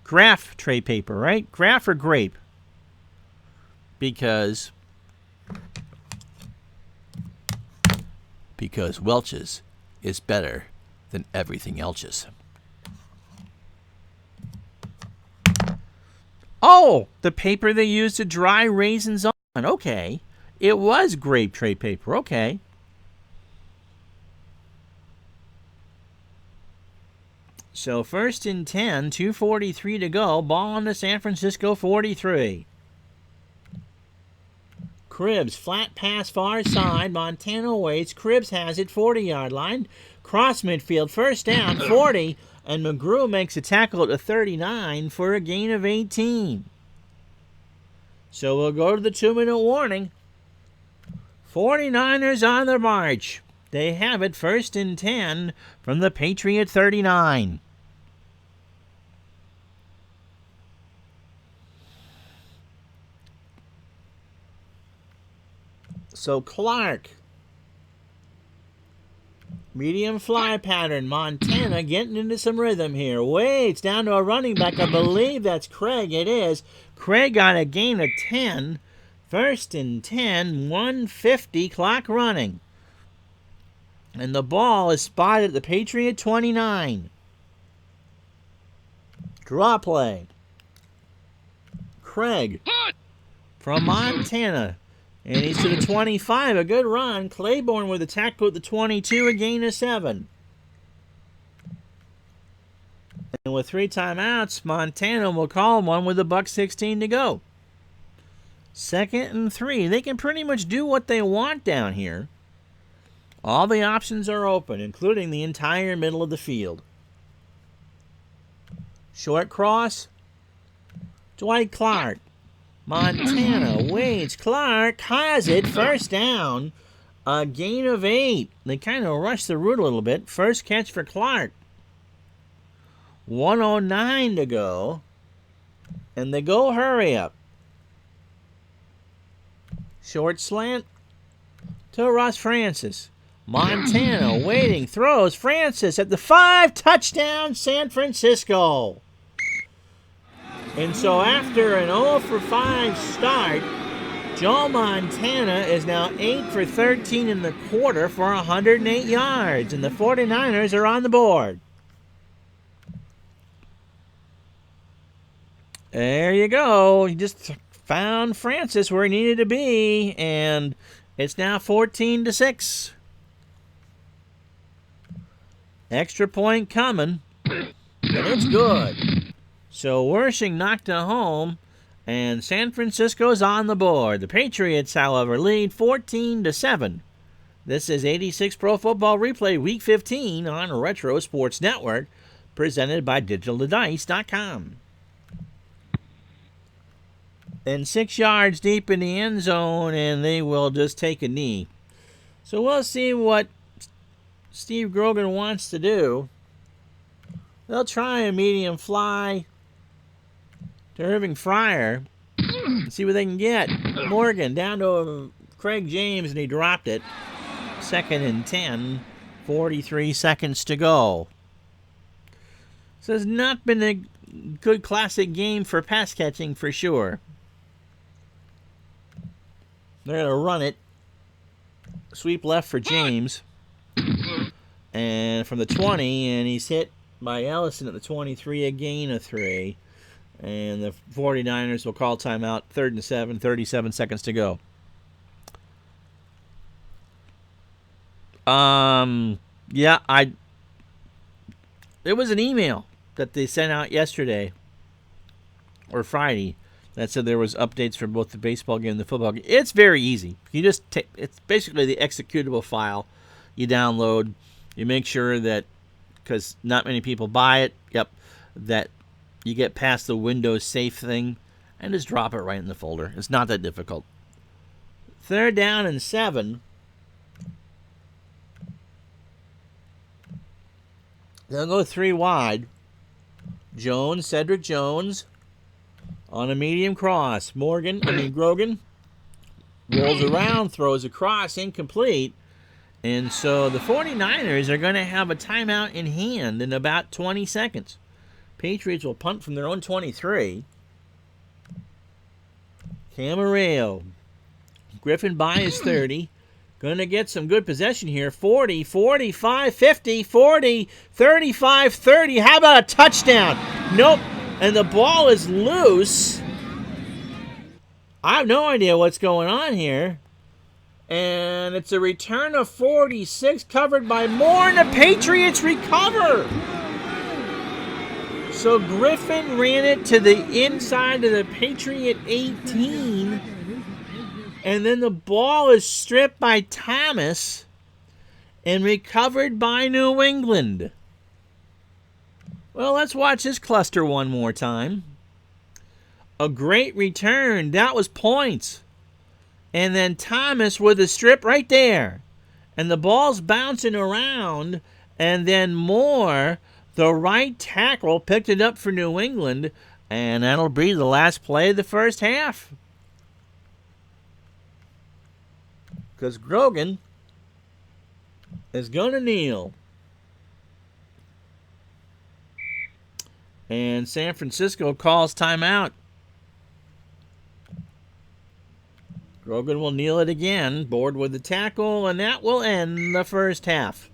Graph tray paper, right? Graph or grape? Because Welch's is better than everything else's. Oh, the paper they used to dry raisins on. Okay. It was grape tray paper. Okay. So 1st and 10, 2:43 to go. Ball on the San Francisco 43. Cribbs, flat pass far side. Montana waits. Cribbs has it, 40-yard line. Cross midfield, 1st down, 40. And McGrew makes a tackle at the 39 for a gain of 18. So we'll go to the 2-minute warning. 49ers on the march. They have it, 1st and 10 from the Patriot 39. So Clark Medium fly pattern. Montana getting into some rhythm here. Waits down to a running back. I believe that's Craig. It is. Craig got a gain of 10. First and 10. 150 clock running. And the ball is spotted at the Patriot 29. Draw play. Craig from Montana. And he's to the 25. A good run. Claiborne with a tackle at the 22. A gain of 7. And with 3 timeouts, Montana will call one with $1:16 to go. 2nd and 3. They can pretty much do what they want down here. All the options are open, including the entire middle of the field. Short cross. Dwight Clark. Montana waits. Clark has it. First down. A gain of 8. They kind of rushed the route a little bit. First catch for Clark. 1:09 to go. And they go hurry up. Short slant to Ross Francis. Montana waiting. Throws. Francis at the 5. Touchdown San Francisco. And so after an 0 for 5 start, Joe Montana is now 8 for 13 in the quarter for 108 yards. And the 49ers are on the board. There you go. He just found Francis where he needed to be. And it's now 14-6. Extra point coming. And it's good. So Wershing knocked it home, and San Francisco's on the board. The Patriots, however, lead 14-7. This is 86 Pro Football Replay Week 15 on Retro Sports Network, presented by DigitalTheDice.com. And 6 yards deep in the end zone, and they will just take a knee. So we'll see what Steve Grogan wants to do. They'll try a medium fly to Irving Fryer and see what they can get. Morgan down to Craig James, and he dropped it. 2nd and 10, 43 seconds to go. So it's not been a good classic game for pass catching for sure. They're going to run it. Sweep left for James. And from the 20, and he's hit by Ellison at the 23, a gain of 3. And the 49ers will call timeout. 3rd and 7, 37 seconds to go. There was an email that they sent out yesterday or Friday that said there was updates for both the baseball game and the football game. It's very easy. You just it's basically the executable file you download. You make sure that, because not many people buy it, that you get past the Windows safe thing and just drop it right in the folder. It's not that difficult. 3rd down and 7. They'll go 3 wide. Cedric Jones on a medium cross. Grogan rolls around, throws across, incomplete. And so the 49ers are going to have a timeout in hand in about 20 seconds. Patriots will punt from their own 23. Camarillo. Griffin by his 30. Going to get some good possession here. 40, 45, 50, 40, 35, 30. How about a touchdown? Nope. And the ball is loose. I have no idea what's going on here. And it's a return of 46 covered by Moore, and the Patriots recover. So Griffin ran it to the inside of the Patriot 18. And then the ball is stripped by Thomas and recovered by New England. Well, let's watch this cluster one more time. A great return. That was points. And then Thomas with a strip right there. And the ball's bouncing around. And then Moore, the right tackle, picked it up for New England. And that'll be the last play of the first half. Because Grogan is going to kneel. And San Francisco calls timeout. Grogan will kneel it again, board with the tackle, and that will end the first half.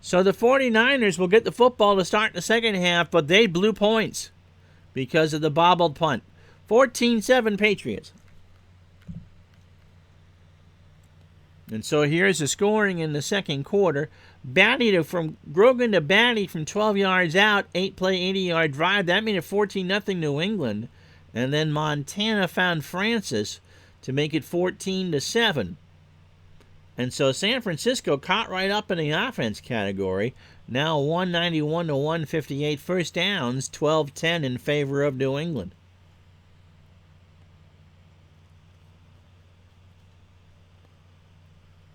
So the 49ers will get the football to start the second half, but they blew points because of the bobbled punt. 14-7 Patriots. And so here's the scoring in the second quarter. From Grogan to Batty from 12 yards out, 8-play, 80-yard drive. That made it 14-0 New England. And then Montana found Francis to make it 14-7. And so San Francisco caught right up in the offense category. Now 191-158 first downs, 12-10 in favor of New England.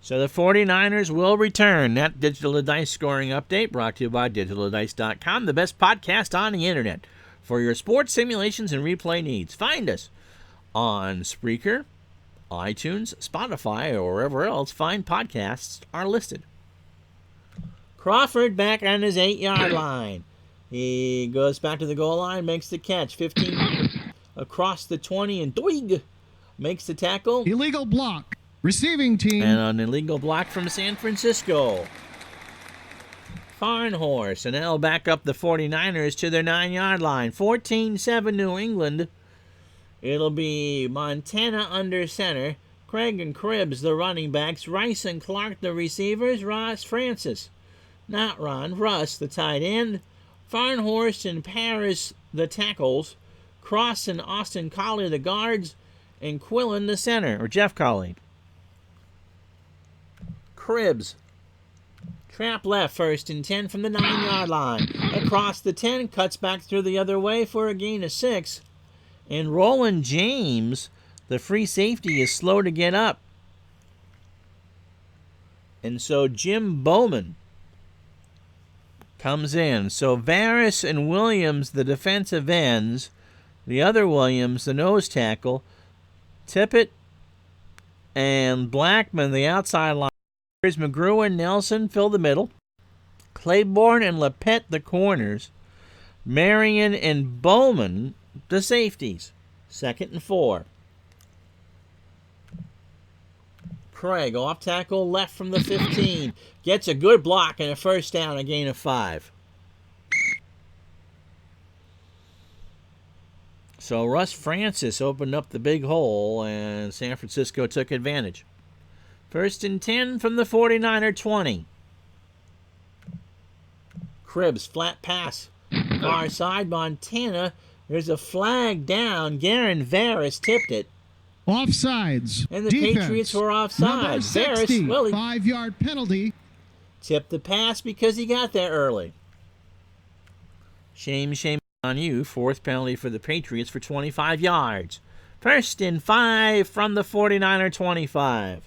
So the 49ers will return. That Digital Dice scoring update brought to you by DigitalDice.com, the best podcast on the internet for your sports simulations and replay needs. Find us on Spreaker, iTunes, Spotify, or wherever else fine podcasts are listed. Crawford back on his 8-yard line. He goes back to the goal line, makes the catch. 15 across the 20, and Doig makes the tackle. Illegal block. Receiving team. And an illegal block from San Francisco. Farnhorse, and they'll back up the 49ers to their 9-yard line. 14-7 New England. It'll be Montana under center. Craig and Cribbs, the running backs. Rice and Clark, the receivers. Russ, the tight end. Farnhorse and Paris, the tackles. Cross and Austin Colley, the guards. And Quillen, the center, or Jeff Colley. Cribbs. Trap left, 1st and 10 from the 9-yard line. Across the 10, cuts back through the other way for a gain of 6. And Roland James, the free safety, is slow to get up. And so Jim Bowman comes in. So Varys and Williams, the defensive ends. The other Williams, the nose tackle. Tippett and Blackman, the outside line. Here's McGrew and Nelson fill the middle. Claiborne and Lepet, the corners. Marion and Bowman, the safeties. 2nd and 4. Craig, off tackle, left from the 15. Gets a good block and a first down, a gain of 5. So Russ Francis opened up the big hole, and San Francisco took advantage. 1st and 10 from the 49er 20. Cribbs, flat pass. Far side, Montana. There's a flag down. Garen Varys tipped it. Offsides. And the Defense. Patriots were offside. Varys, he 5-yard penalty. Tipped the pass because he got there early. Shame on you. 4th penalty for the Patriots for 25 yards. 1st and 5 from the 49er 25.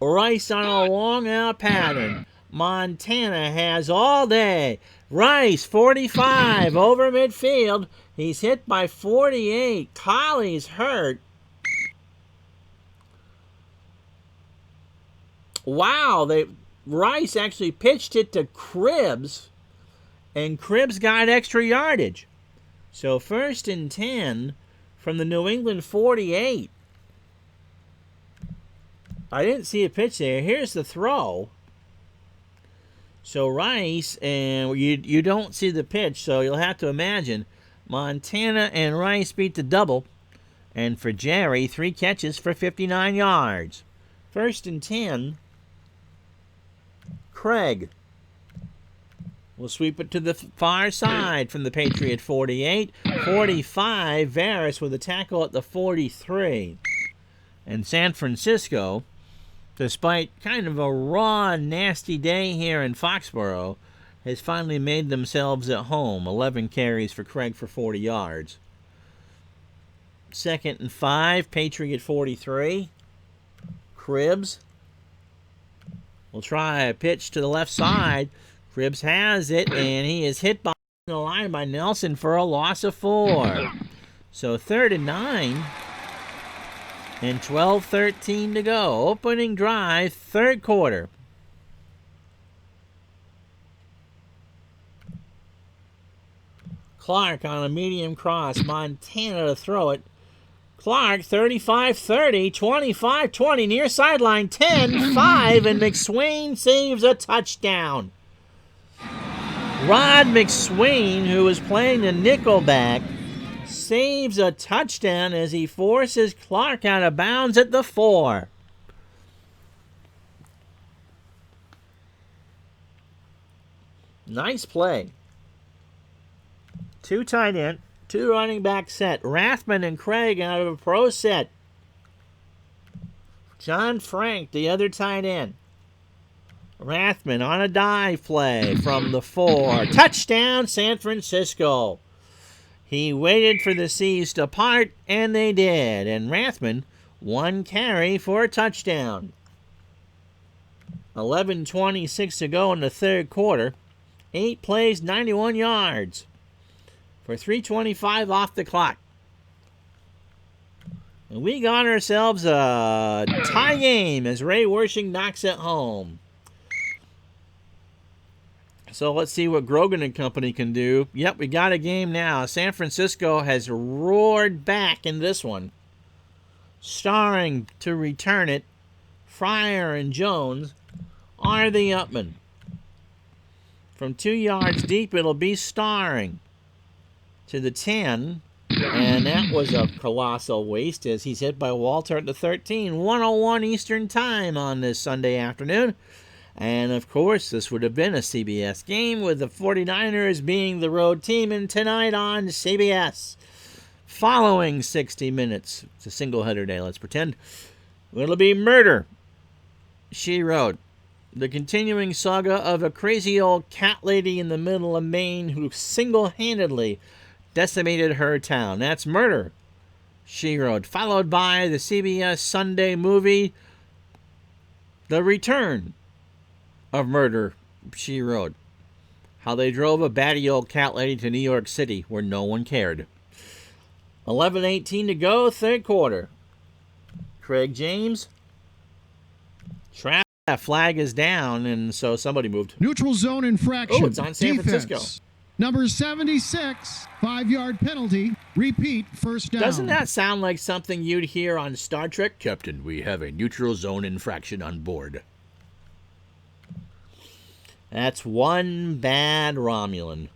Rice on a long out pattern. Montana has all day. Rice, 45, over midfield. He's hit by 48. Colley's hurt. Wow, Rice actually pitched it to Cribbs, and Cribbs got extra yardage. So 1st and 10 from the New England 48. I didn't see a pitch there. Here's the throw. So Rice, and you don't see the pitch, so you'll have to imagine Montana and Rice beat the double. And for Jerry, 3 catches for 59 yards. 1st and 10. Craig will sweep it to the far side from the Patriot 48. 45, Varys with a tackle at the 43. And San Francisco, despite kind of a raw, nasty day here in Foxborough, has finally made themselves at home. 11 carries for Craig for 40 yards. 2nd and 5, Patriot 43. Cribbs will try a pitch to the left side. Cribbs has it, and he is hit behind the line by Nelson for a loss of 4. So 3rd and 9. And 12:13 to go. Opening drive, third quarter. Clark on a medium cross. Montana to throw it. Clark, 35-30, 25-20, near sideline, 10-5, and McSwain saves a touchdown. Rod McSwain, who was playing the nickelback, saves a touchdown as he forces Clark out of bounds at the 4. Nice play. 2 tight end, 2 running back set. Rathman and Craig out of a pro set. John Frank, the other tight end. Rathman on a dive play from the 4. Touchdown, San Francisco. He waited for the seas to part, and they did. And Rathman, 1 carry for a touchdown. 11:26 to go in the third quarter. 8 plays, 91 yards. For 3:25 off the clock. And we got ourselves a tie game as Ray Wershing knocks it home. So let's see what Grogan and company can do. Yep, we got a game now. San Francisco has roared back in this one. Starring to return it, Fryer and Jones are the upmen. From 2 yards deep, it'll be Starring to the 10, and that was a colossal waste as he's hit by Walter at the 13. 1:01 Eastern Time on this Sunday afternoon. And, of course, this would have been a CBS game with the 49ers being the road team, and tonight on CBS, following 60 Minutes, it's a single-header day, let's pretend, it'll be Murder, She Wrote. The continuing saga of a crazy old cat lady in the middle of Maine who single-handedly decimated her town. That's Murder, She Wrote. Followed by the CBS Sunday movie, The Return of Murder, She Wrote. How they drove a batty old cat lady to New York City where no one cared. 11:18 to go, third quarter. Craig James. Trap. That flag is down, and so somebody moved. Neutral zone infraction. Oh, it's on San Francisco. Number 76, 5-yard penalty. Repeat, first down. Doesn't that sound like something you'd hear on Star Trek? Captain, we have a neutral zone infraction on board. That's one bad Romulan.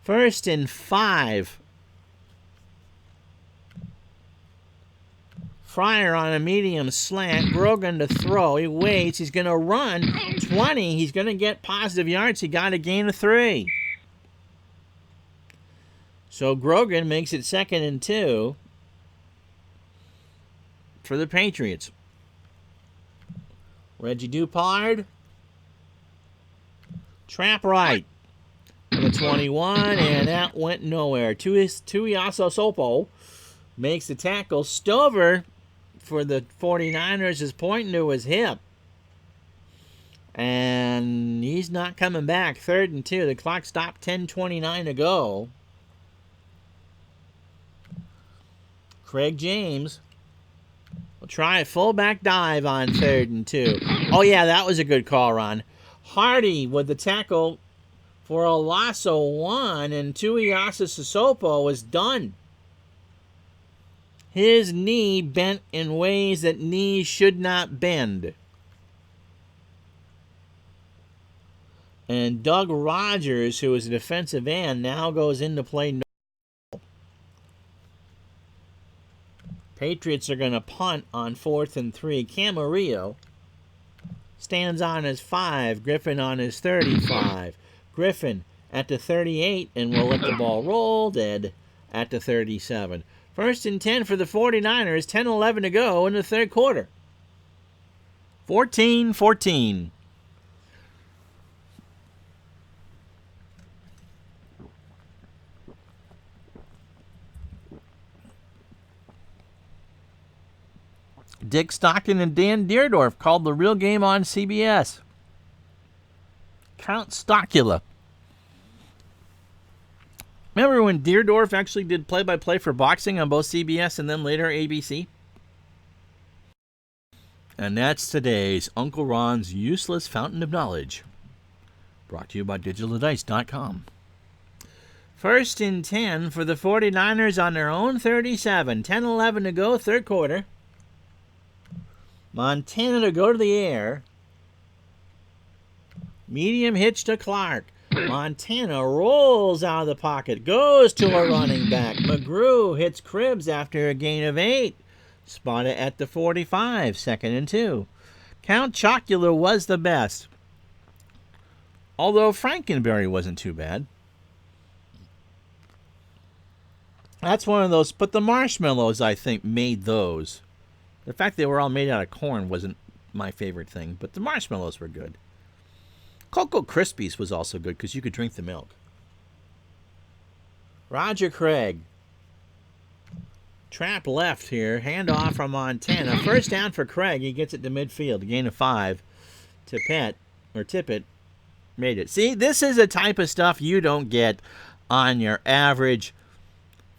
1st and 5. Fryer on a medium slant. Grogan to throw. He waits. He's going to run 20. He's going to get positive yards. He got a gain of 3. So Grogan makes it 2nd and 2 for the Patriots. Reggie Dupard. Trap right. The 21, and that went nowhere. Tuiaso Sopo makes the tackle. Stover for the 49ers is pointing to his hip. And he's not coming back. 3rd and 2. The clock stopped 10:29 to go. Craig James will try a fullback dive on 3rd and 2. Oh, yeah, that was a good call, Ron. Hardy with the tackle for a loss of 1, and Tuiaso Sopo was done. His knee bent in ways that knees should not bend. And Doug Rogers, who is a defensive end, now goes in to play. Patriots are going to punt on 4th and 3. Camarillo stands on his 5. Griffin on his 35. Griffin at the 38 and will let the ball roll. Dead at the 37. 1st and 10 for the 49ers. 10:11 to go in the third quarter. 14-14. Dick Stockton and Dan Deerdorf called the real game on CBS. Count Stockula. Remember when Deerdorf actually did play-by-play for boxing on both CBS and then later ABC? And that's today's Uncle Ron's Useless Fountain of Knowledge. Brought to you by DigitalDice.com. 1st and 10 for the 49ers on their own 37. 10-11 to go, third quarter. Montana to go to the air. Medium hitch to Clark. Montana rolls out of the pocket, goes to a running back. McGrew hits Cribbs after a gain of 8. Spotted at the 45, 2nd and 2. Count Chocula was the best, although Frankenberry wasn't too bad. That's one of those, but the marshmallows, I think, made those. The fact they were all made out of corn wasn't my favorite thing, but the marshmallows were good. Cocoa Krispies was also good because you could drink the milk. Roger Craig. Trap left here. Handoff from Montana. First down for Craig. He gets it to midfield. A gain of 5. Tippett made it. See, this is a type of stuff you don't get on your average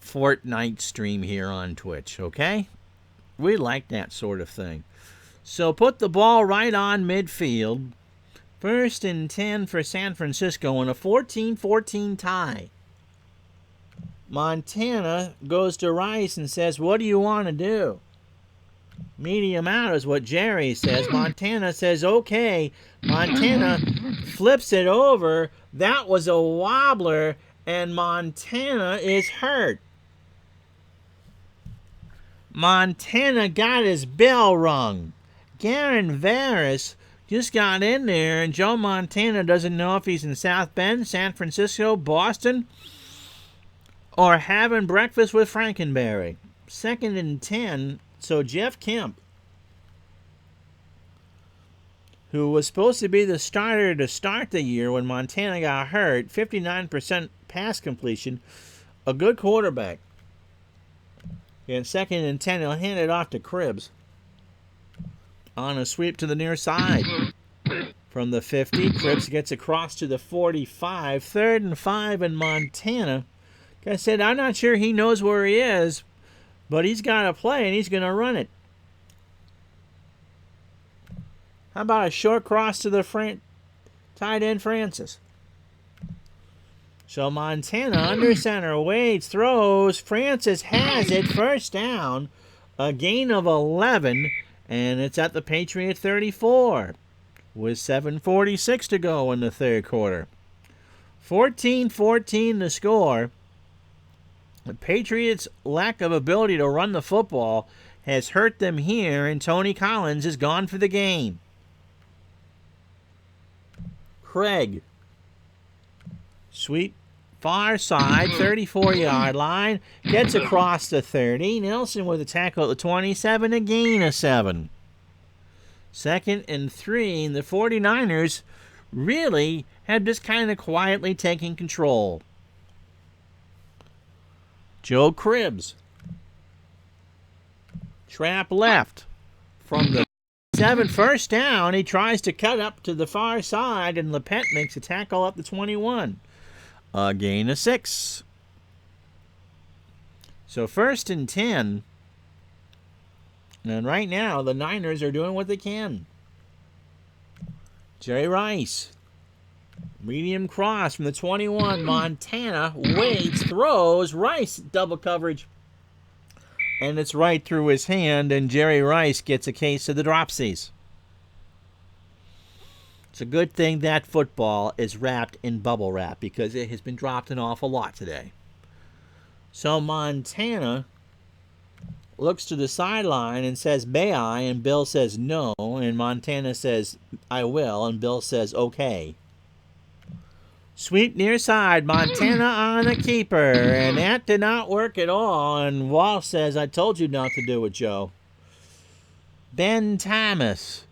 Fortnite stream here on Twitch, okay? We like that sort of thing. So put the ball right on midfield. 1st and 10 for San Francisco in a 14-14 tie. Montana goes to Rice and says, what do you want to do? Medium out is what Jerry says. Montana says, okay. Montana flips it over. That was a wobbler, and Montana is hurt. Montana got his bell rung. Garen Varys just got in there, and Joe Montana doesn't know if he's in South Bend, San Francisco, Boston, or having breakfast with Frankenberry. 2nd and 10, so Jeff Kemp, who was supposed to be the starter to start the year when Montana got hurt, 59% pass completion, a good quarterback. In 2nd and 10, he'll hand it off to Cribbs on a sweep to the near side. From the 50, Cribbs gets across to the 45. 3rd and 5 in Montana. Like I said, I'm not sure he knows where he is, but he's got to play, and he's going to run it. How about a short cross to the tight end Francis? So Montana under center, waits, throws. Francis has it, first down, a gain of 11, and it's at the Patriot 34 with 7:46 to go in the third quarter. 14-14 the score. The Patriots' lack of ability to run the football has hurt them here, and Tony Collins is gone for the game. Craig. Sweep far side, 34-yard line. Gets across the 30. Nelson with a tackle at the 27, a gain of 7. 2nd and 3. The 49ers really have just kind of quietly taken control. Joe Cribbs. Trap left from the 7, first down. He tries to cut up to the far side, and Lepet makes a tackle up the 21. A gain of 6. So 1st and 10. And right now, the Niners are doing what they can. Jerry Rice. Medium cross from the 21. Montana waits, throws. Rice double coverage. And it's right through his hand, and Jerry Rice gets a case of the dropsies. It's a good thing that football is wrapped in bubble wrap because it has been dropped an awful lot today. So Montana looks to the sideline and says, may I? And Bill says no. And Montana says, I will. And Bill says, okay. Sweep near side. Montana on the keeper. And that did not work at all. And Walsh says, I told you not to do it, Joe. Ben Thomas,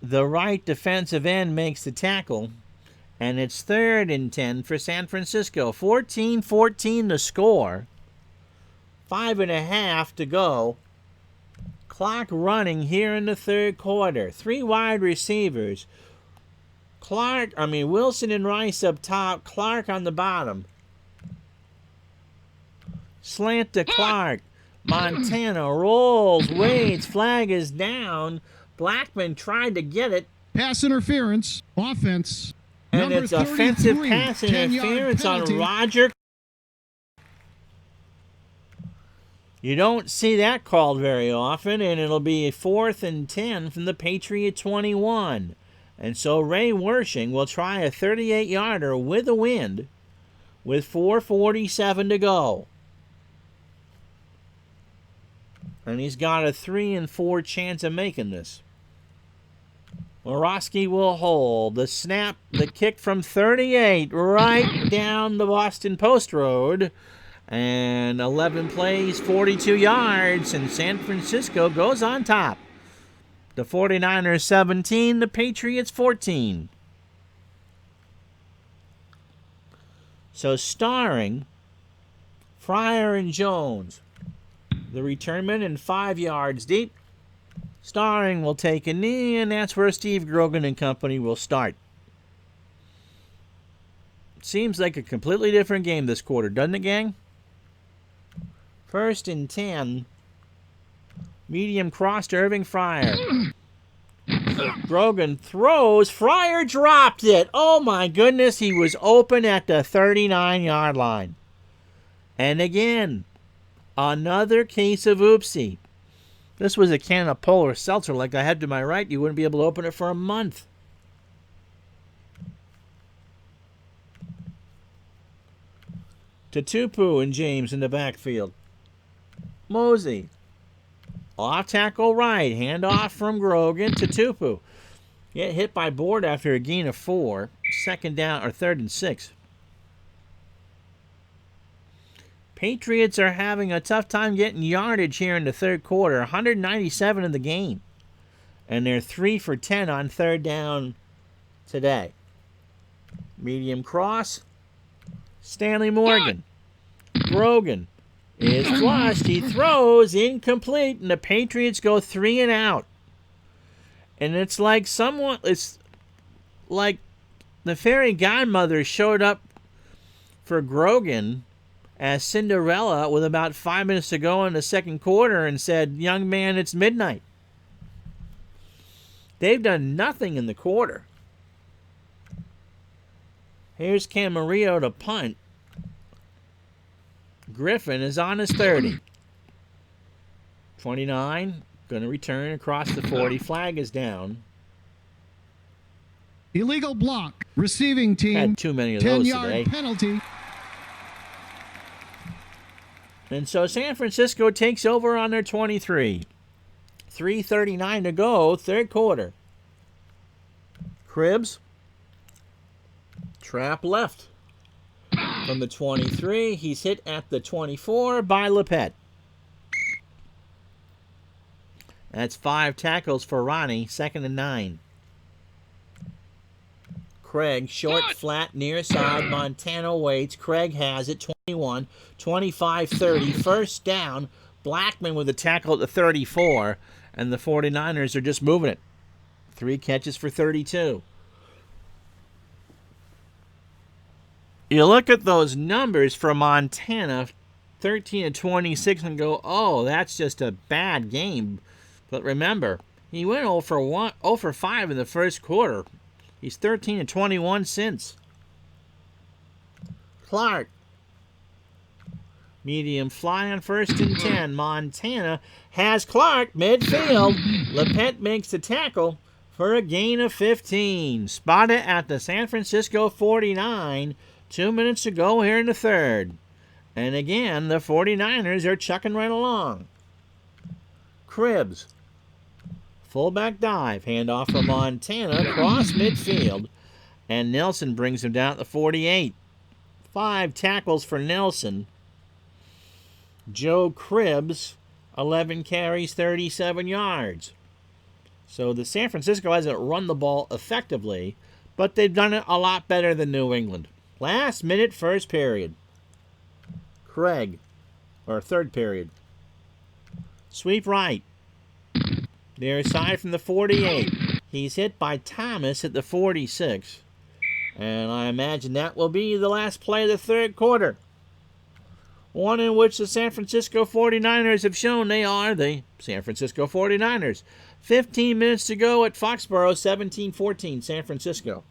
the right defensive end, makes the tackle. And it's 3rd and 10 for San Francisco. 14-14 the score. 5.5 to go. Clock running here in the third quarter. 3 wide receivers. Wilson and Rice up top. Clark on the bottom. Slant to Clark. Montana rolls, waits, flag is down. Blackman tried to get it. Pass interference. Offense. And Number it's offensive 33, pass 10-yard interference on penalty. Roger. You don't see that called very often, and it'll be a 4th and 10 from the Patriot 21. And so Ray Wershing will try a 38-yarder with a wind with 4:47 to go. And he's got a 3 and 4 chance of making this. Morosky will hold. The snap, the kick from 38 right down the Boston Post Road. And 11 plays, 42 yards, and San Francisco goes on top. The 49ers 17, the Patriots 14. So starring Fryer and Jones, the returnman and 5 yards deep. Starring will take a knee, and that's where Steve Grogan and company will start. Seems like a completely different game this quarter, doesn't it, gang? 1st and 10. Medium cross to Irving Fryer. Grogan throws. Fryer dropped it. Oh, my goodness. He was open at the 39-yard line. And again, another case of oopsie. This was a can of Polar Seltzer like I had to my right. You wouldn't be able to open it for a month. Tupu and James in the backfield. Mosey. Off tackle right. Handoff from Grogan to Tupu. Get hit by Board after a gain of 4. 2nd down, or 3rd and 6. Patriots are having a tough time getting yardage here in the third quarter. 197 in the game. And they're 3 for 10 on 3rd down today. Medium cross. Stanley Morgan. Grogan is flushed. He throws incomplete, and the Patriots go 3 and out. And it's like the fairy godmother showed up for Grogan as Cinderella with about 5 minutes to go in the second quarter and said, "Young man, it's midnight." They've done nothing in the quarter. Here's Camarillo to punt. Griffin is on his 30. 29, going to return across the 40. Flag is down. Illegal block. Receiving team. Had too many of those 10-yard today. penalty. And so San Francisco takes over on their 23. 3:39 to go, third quarter. Cribbs. Trap left. From the 23, he's hit at the 24 by Lepet. That's 5 tackles for Ronnie, 2nd and 9. Craig, short, flat, near side. Montana waits. Craig has it, 21, 25, 30. First down. Blackman with a tackle at the 34. And the 49ers are just moving it. 3 catches for 32. You look at those numbers for Montana, 13 and 26, and go, oh, that's just a bad game. But remember, he went 0 for 5 in the first quarter. He's 13 and 21 since. Clark. Medium fly on 1st and 10. Montana has Clark midfield. Lepet makes the tackle for a gain of 15. Spotted at the San Francisco 49. 2 minutes to go here in the third. And again, the 49ers are chucking right along. Cribbs. Fullback dive. Handoff from Montana. Cross midfield. And Nelson brings him down at the 48. 5 tackles for Nelson. Joe Cribbs, 11 carries, 37 yards. So the San Francisco hasn't run the ball effectively, but they've done it a lot better than New England. Last minute, first period. Craig, or third period. Sweep right. Near side from the 48. He's hit by Thomas at the 46. And I imagine that will be the last play of the third quarter. One in which the San Francisco 49ers have shown they are the San Francisco 49ers. 15 minutes to go at Foxborough, 17-14, San Francisco.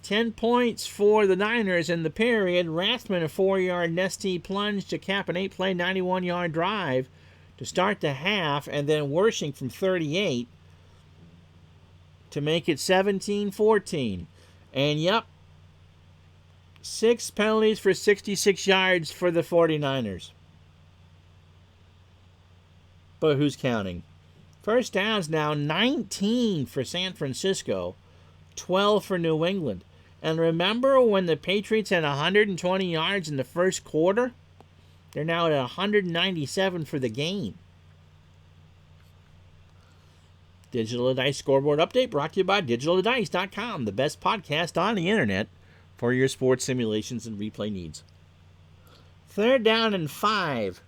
10 points for the Niners in the period. Rathman, a 4-yard Nesty plunge to cap an 8-play, 91-yard drive to start the half, and then Wershing from 38 to make it 17-14. And, yep, 6 penalties for 66 yards for the 49ers. But who's counting? First downs now 19 for San Francisco, 12 for New England. And remember when the Patriots had 120 yards in the first quarter? They're now at 197 for the game. Digital Dice Scoreboard Update brought to you by DigitalDice.com, the best podcast on the internet for your sports simulations and replay needs. 3rd down and 5.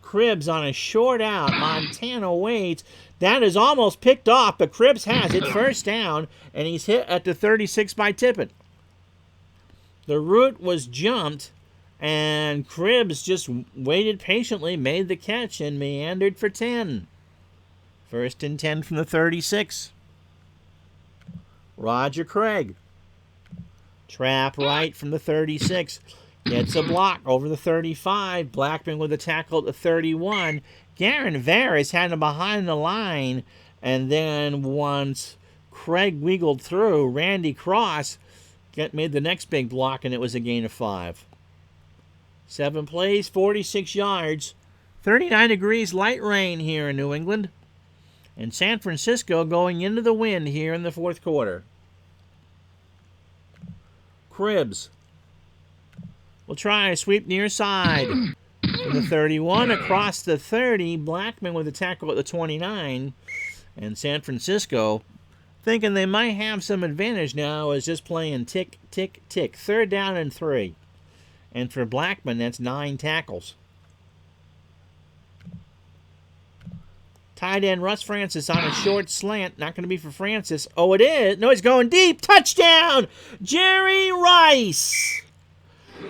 Cribbs on a short out. Montana waits. That is almost picked off, but Cribbs has it. 1st down, and he's hit at the 36 by Tippett. The route was jumped, and Cribbs just waited patiently, made the catch, and meandered for 10. 1st and 10 from the 36. Roger Craig. Trap right from the 36. Gets a block over the 35. Blackman with a tackle at the 31. Garen Varys had him behind the line, and then once Craig wiggled through, Randy Cross made the next big block, and it was a gain of 5. 7 plays, 46 yards. 39 degrees, light rain here in New England. And San Francisco going into the wind here in the 4th quarter. Cribbs will try a sweep near side. From the 31 across the 30, Blackman with a tackle at the 29. And San Francisco thinking they might have some advantage now is just playing tick, tick, tick. 3rd down and 3. And for Blackman, that's 9 tackles. Tight end Russ Francis on a short slant. Not going to be for Francis. Oh, it is. No, he's going deep. Touchdown! Jerry Rice.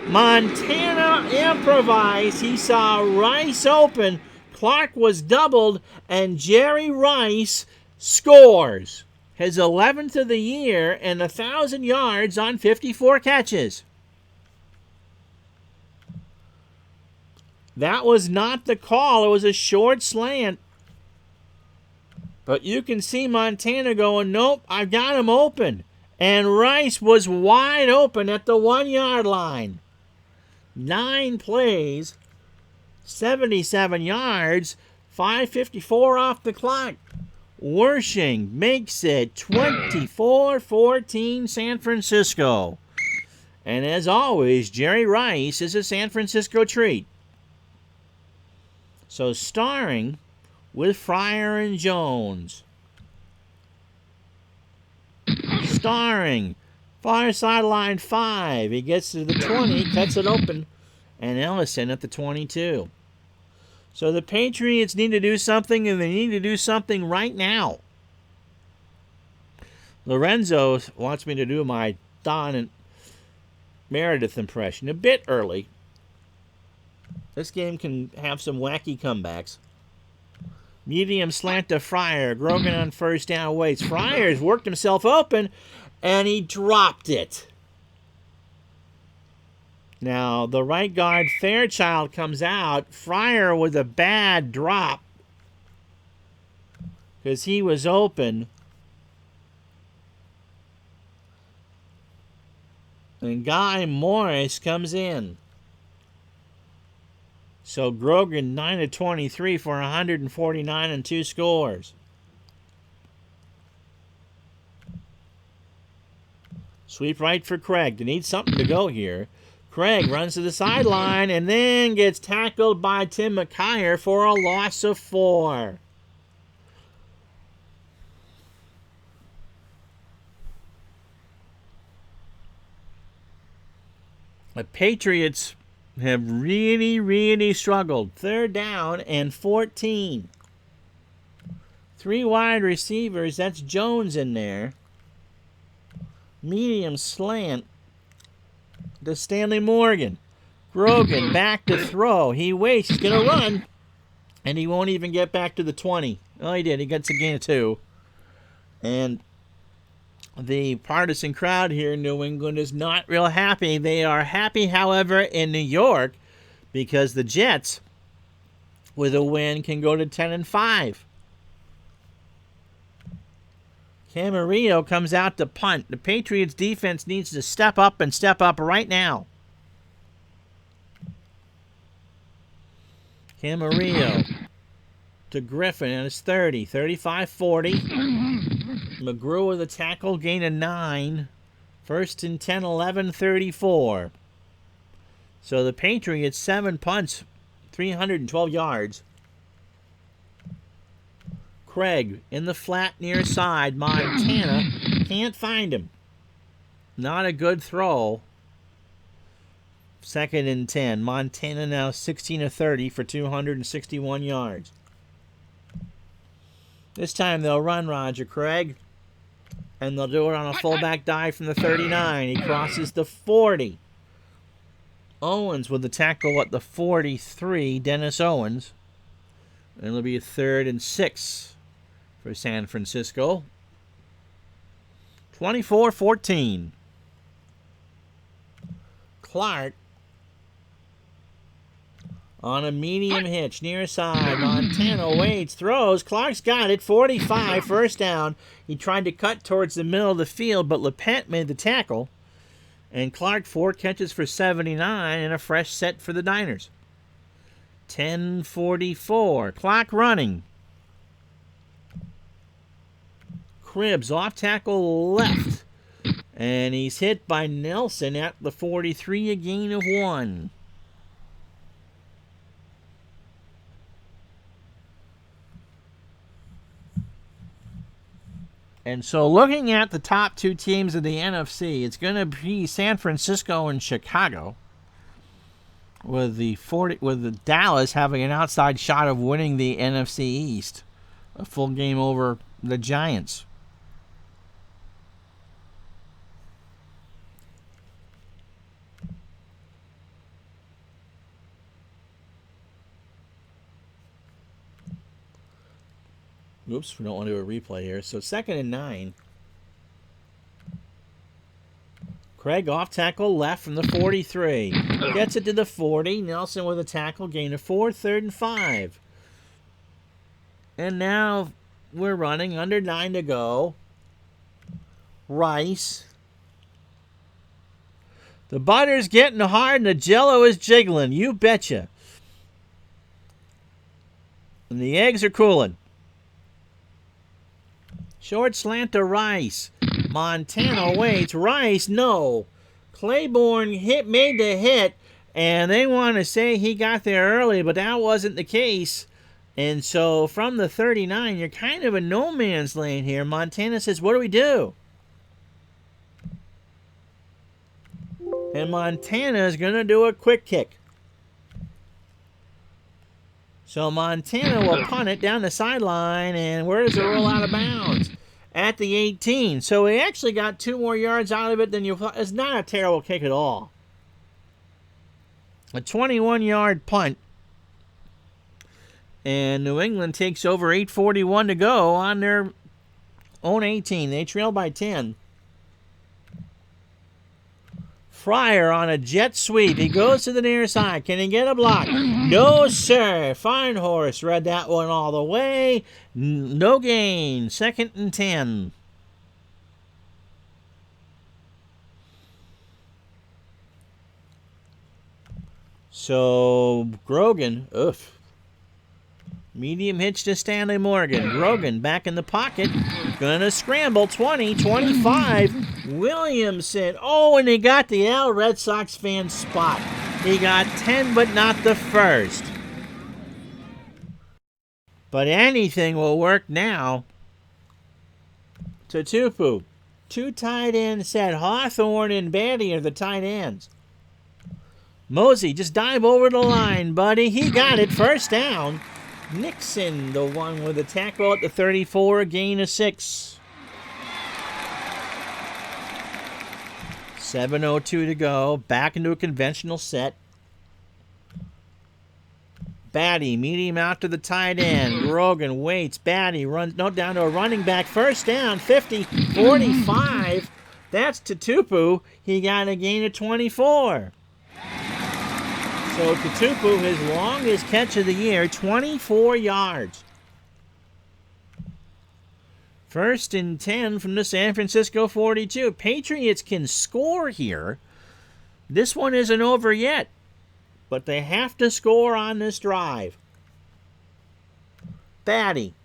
Montana improvised. He saw Rice open. Clark was doubled, and Jerry Rice scores. His 11th of the year and 1,000 yards on 54 catches. That was not the call. It was a short slant. But you can see Montana going, nope, I've got him open. And Rice was wide open at the 1-yard line. 9 plays, 77 yards, 5:54 off the clock. Wershing makes it 24-14 San Francisco. And as always, Jerry Rice is a San Francisco treat. So starring with Fryer and Jones. Starring, far sideline 5. He gets to the 20, cuts it open, and Ellison at the 22. So the Patriots need to do something, and they need to do something right now. Lorenzo wants me to do my Don and Meredith impression a bit early. This game can have some wacky comebacks. Medium slant to Fryer. Grogan on 1st down waits. Fryer's worked himself open, and he dropped it. Now, the right guard, Fairchild, comes out. Fryer with a bad drop because he was open. And Guy Morris comes in. So Grogan 9-23 for 149 and 2 scores. Sweep right for Craig. They need something to go here. Craig runs to the sideline and then gets tackled by Tim McKyer for a loss of 4. The Patriots have really struggled. 3rd down and 14. 3 wide receivers. That's Jones in there. Medium slant to Stanley Morgan. Grogan back to throw. He waits. He's going to run. And he won't even get back to the 20. Oh, he did. He gets a gain of 2. And the partisan crowd here in New England is not real happy. They are happy, however, in New York because the Jets, with a win, can go to 10-5. Camarillo comes out to punt. The Patriots defense needs to step up and step up right now. Camarillo to Griffin and it's 30, 35-40. McGrew with a tackle, gain of 9. First and 10, 11, 34. So the Patriots, 7 punts, 312 yards. Craig in the flat near side. Montana can't find him. Not a good throw. Second and 10. Montana now 16 of 30 for 261 yards. This time they'll run Roger Craig. And they'll do it on a fullback dive from the 39. He crosses the 40. Owens with the tackle at the 43. Dennis Owens. And it'll be a 3rd and 6 for San Francisco. 24-14. Clark on a medium hitch near side. Montana waits, throws. Clark's got it. 45, first down. He tried to cut towards the middle of the field, but Lepet made the tackle. And Clark, 4 catches for 79 and a fresh set for the Niners. 10:44. Clock running. Cribbs off tackle left. And he's hit by Nelson at the 43, a gain of 1. And so looking at the top 2 teams of the NFC, it's going to be San Francisco and Chicago, with the Dallas having an outside shot of winning the NFC East, a full game over the Giants. Oops, we don't want to do a replay here. So 2nd and 9. Craig off tackle left from the 43. Gets it to the 40. Nelson with a tackle, gain of 4, 3rd and 5. And now we're running under 9 to go. Rice. The butter's getting hard and the jello is jiggling. You betcha. And the eggs are cooling. Short slant to Rice. Montana waits. Rice, no. Claiborne made the hit, and they want to say he got there early, but that wasn't the case. And so from the 39, you're kind of in no man's land here. Montana says, what do we do? And Montana is going to do a quick kick. So Montana will punt it down the sideline, and where does it roll out of bounds? At the 18. So he actually got 2 more yards out of it than you thought. It's not a terrible kick at all. A 21-yard punt. And New England takes over 8:41 to go on their own 18. They trail by 10. Fryer on a jet sweep. He goes to the near side. Can he get a block? No, sir. Fine horse read that one all the way. No gain. 2nd and 10. So, Grogan, medium hitch to Stanley Morgan. Grogan back in the pocket. Gonna scramble. 20, 25. Williamson. Oh, and he got the L Red Sox fan spot. He got 10, but not the first. But anything will work now. Tutupu. 2 tight ends set. Hawthorne and Batty are the tight ends. Mosey, just dive over the line, buddy. He got it. First down. Nixon, the one with the tackle at the 34, a gain of 6. 7:02 to go. Back into a conventional set. Batty, medium out to the tight end. Grogan waits. Batty runs down to a running back. First down, 50, 45. That's Tutupu. He got a gain of 24. So Tutupu, his longest catch of the year, 24 yards. First and 10 from the San Francisco 42. Patriots can score here. This one isn't over yet, but they have to score on this drive. Batty.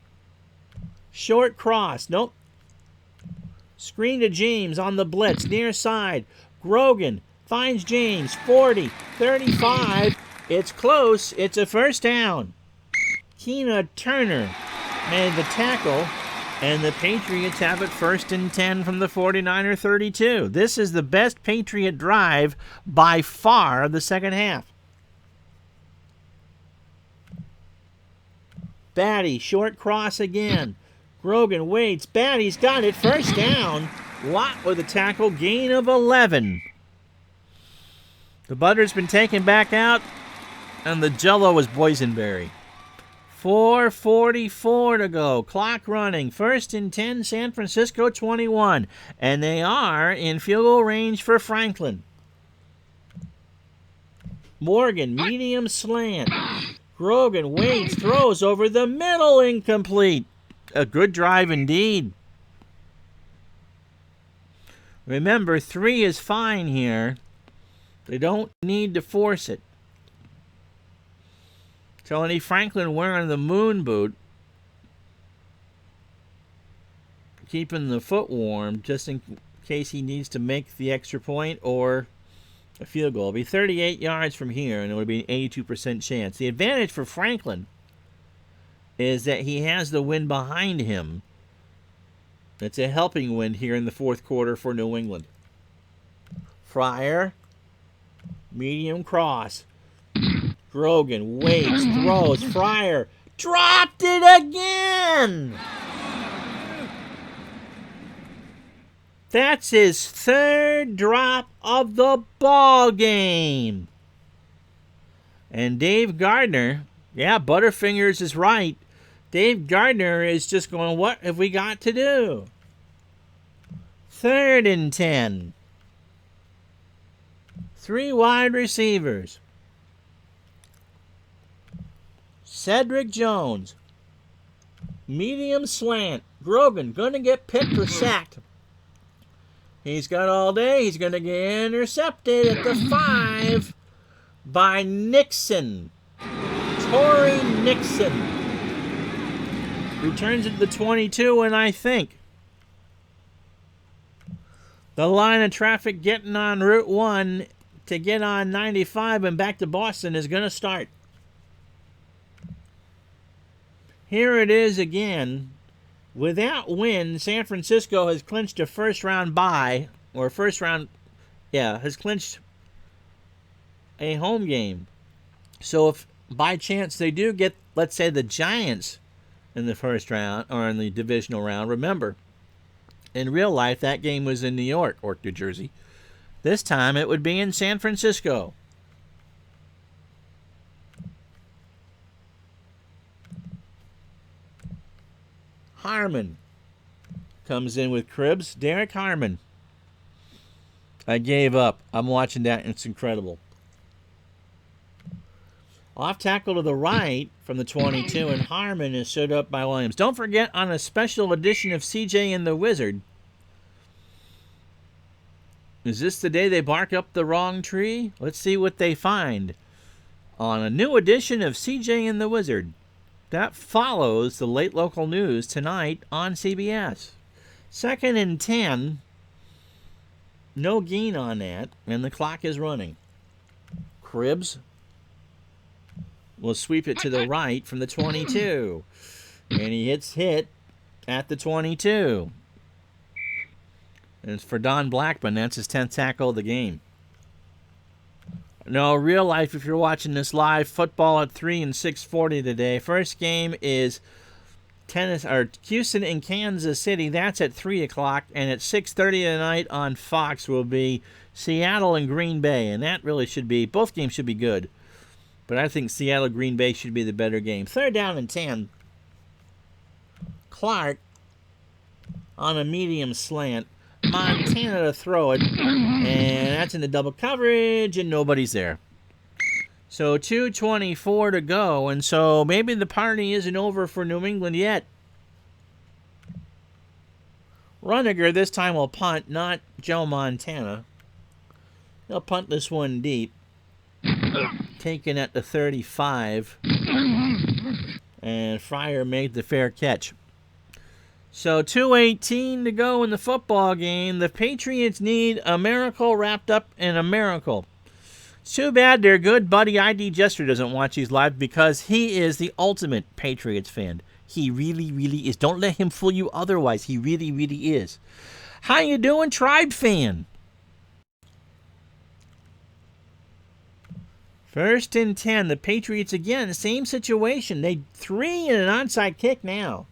Short cross. Nope. Screen to James on the blitz. Near side. Grogan finds James. 40, 35. It's close. It's a first down. Keena Turner made the tackle, and the Patriots have it first and 10 from the 49er 32. This is the best Patriot drive by far of the second half. Batty, short cross again. Grogan waits. Batty's got it. First down. Watt with a tackle. Gain of 11. The butter's been taken back out, and the jello is boysenberry. 4:44 to go. Clock running. First and 10, San Francisco 21. And they are in field goal range for Franklin. Morgan, medium slant. Grogan waits, throws over the middle, incomplete. A good drive indeed. Remember, 3 is fine here. They don't need to force it. Tony Franklin wearing the moon boot, keeping the foot warm just in case he needs to make the extra point or a field goal. It'll be 38 yards from here, and it would be an 82% chance. The advantage for Franklin is that he has the wind behind him. It's a helping wind here in the fourth quarter for New England. Fryer, medium cross. Grogan waits, throws. Fryer dropped it again. That's his third drop of the ball game. And Dave Gardner, yeah, Butterfingers is right. Dave Gardner is just going, what have we got to do? 3rd and 10. 3 wide receivers. Cedric Jones. Medium slant. Grogan going to get picked or sacked. He's got all day. He's going to get intercepted at the 5 by Nixon. Torrey Nixon. Returns it to the 22, and I think the line of traffic getting on Route 1 to get on 95 and back to Boston is going to start. Here it is again. Without win, San Francisco has clinched a first-round bye, or has clinched a home game. So if by chance they do get, let's say, the Giants in the first round, or in the divisional round, remember, in real life, that game was in New York or New Jersey. This time it would be in San Francisco. Harmon comes in with cribs. Derek Harmon. I gave up. I'm watching that, and it's incredible. Off tackle to the right from the 22, and Harmon is stood up by Williams. Don't forget, on a special edition of CJ and the Wizard, is this the day they bark up the wrong tree? Let's see what they find on a new edition of CJ and the Wizard. That follows the late local news tonight on CBS. 2nd and 10. No gain on that, and the clock is running. Cribbs will sweep it to the right from the 22. And he hit at the 22. And it's for Don Blackman. That's his 10th tackle of the game. No, real life, if you're watching this live, football at 3 and 6:40 today. First game is Houston and Kansas City. That's at 3 o'clock. And at 6:30 tonight on Fox will be Seattle and Green Bay. And that really should be, both games should be good. But I think Seattle-Green Bay should be the better game. 3rd down and 10. Clark on a medium slant. Montana to throw it. And that's in the double coverage, and nobody's there. So 2:24 to go, and so maybe the party isn't over for New England yet. Runniger this time will punt, not Joe Montana. He'll punt this one deep. Taken at the 35. And Fryer made the fair catch. So 2:18 to go in the football game. The Patriots need a miracle wrapped up in a miracle. It's too bad their good buddy ID Jester doesn't watch these live because he is the ultimate Patriots fan. He really, really is. Don't let him fool you otherwise. He really, really is. How you doing, Tribe fan? 1st and 10. The Patriots again, same situation. They 3 and an onside kick now.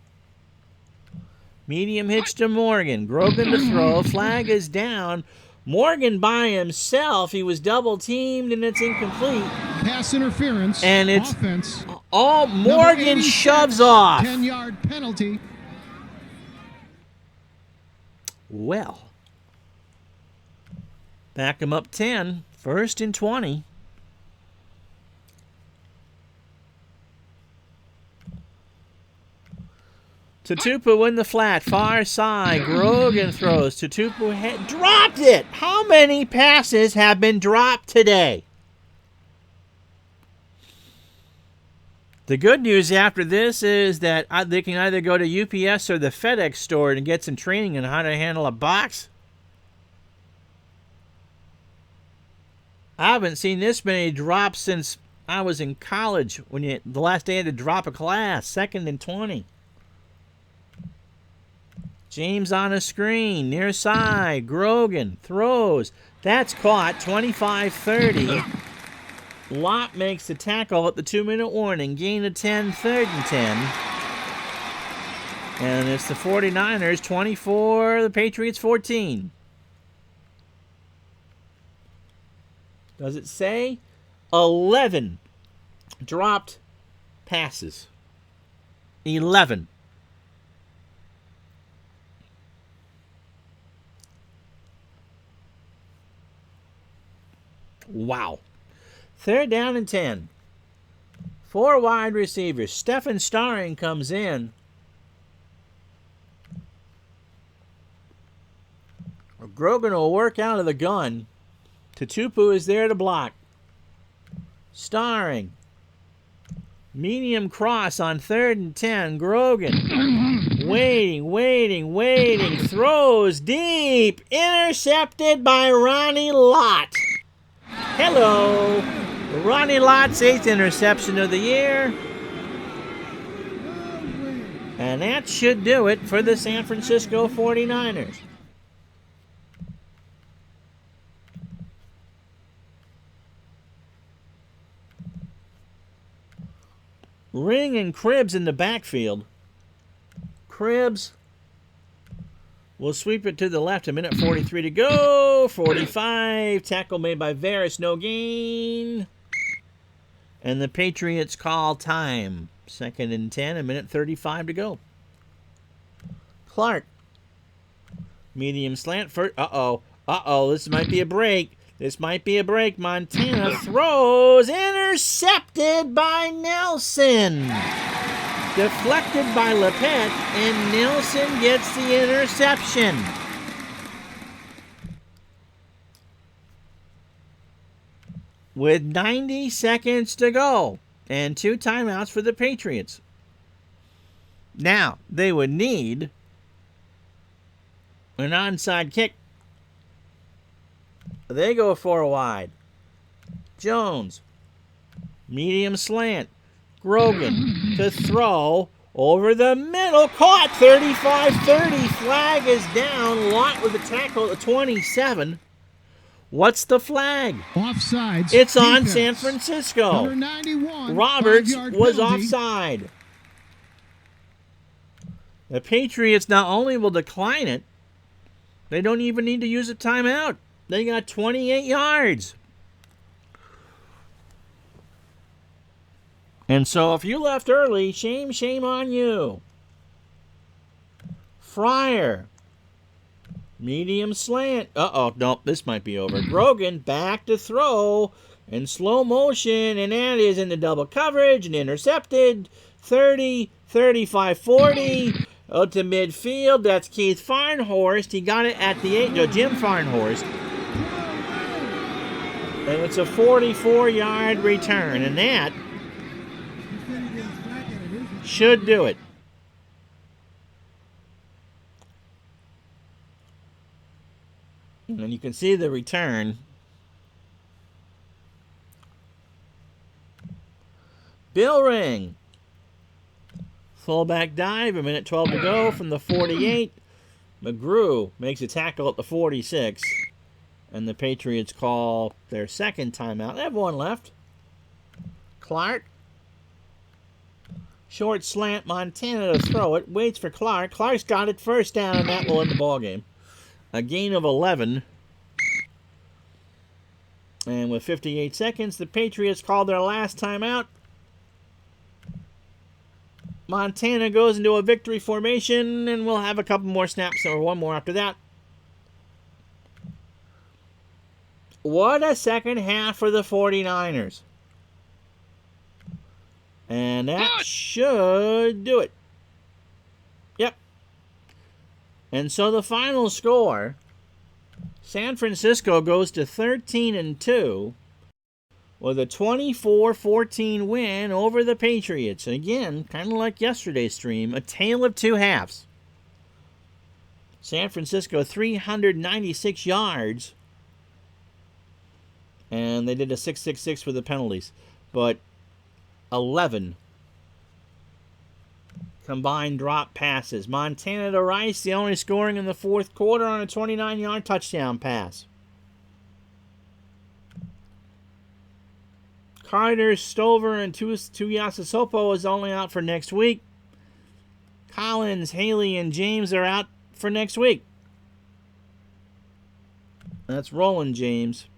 Medium hitch to Morgan. Grogan to throw. Flag is down. Morgan by himself. He was double teamed and it's incomplete. Pass interference. And it's offense. all Morgan shoves off. 10-yard penalty. Well, back him up 10. 1st and 20. Tutupu in the flat, far side. Grogan throws. Tutupu dropped it. How many passes have been dropped today? The good news after this is that they can either go to UPS or the FedEx store and get some training on how to handle a box. I haven't seen this many drops since I was in college when the last day I had to drop a class, 2nd and 20. James on a screen, near side. Grogan throws. That's caught, 25-30. Lott makes the tackle at the 2-minute warning. Gain of 10, 3rd and 10. And it's the 49ers, 24, the Patriots 14. Does it say? 11 dropped passes. 11. Wow. 3rd down and 10. 4 wide receivers. Stephen Starring comes in. Grogan will work out of the gun. Tutupu is there to block. Starring. Medium cross on 3rd and 10. Grogan. Waiting. Throws deep. Intercepted by Ronnie Lott. Hello. Ronnie Lott's 8th interception of the year. And that should do it for the San Francisco 49ers. Ring and Cribbs in the backfield. Cribbs will sweep it to the left. 1:43 to go. 45. Tackle made by Varys. No gain. And the Patriots call time. 2nd and 10. 1:35 to go. Clark. Medium slant. Uh-oh. This might be a break. Montana throws. Intercepted by Nelson. Deflected by Lepet, and Nelson gets the interception. With 90 seconds to go and 2 timeouts for the Patriots. Now, they would need an onside kick. They go 4 wide. Jones, medium slant. Grogan to throw over the middle. Caught 35-30. Flag is down. Lott with the tackle at 27. What's the flag? Offsides. It's on San Francisco. Number 91. Roberts 5-yard was penalty. offside. The Patriots not only will decline it, they don't even need to use a timeout. They got 28 yards. And so if you left early, shame on you. Fryer. Medium slant. Uh-oh, nope, this might be over. Grogan back to throw in slow motion, and that is into double coverage and intercepted. 30, 35, 40. Out to midfield. That's Keith Farnhorst. He got it at the 8. No, Jim Farnhorst. And it's a 44-yard return, and that should do it. And you can see the return. Bill ring. Fullback dive, a minute 12 to go from the 48. McGrew makes a tackle at the 46. And the Patriots call their second timeout. They have one left. Clark. Short slant, Montana to throw it. Waits for Clark. Clark's got it first down, and that will end the ball game. A gain of 11. And with 58 seconds, the Patriots call their last timeout. Montana goes into a victory formation, and we'll have a couple more snaps, or one more after that. What a second half for the 49ers. And that should do it. Yep. And so the final score, San Francisco goes to 13-2 with a 24-14 win over the Patriots. And again, kind of like yesterday's stream, a tale of two halves. San Francisco 396 yards. And they did a 6-6-6 for the penalties. But 11 combined drop passes. Montana to Rice, the only scoring in the fourth quarter on a 29-yard touchdown pass. Carter, Stover, and Tuiasosopo is only out for next week. Collins, Haley, and James are out for next week. That's Roland James.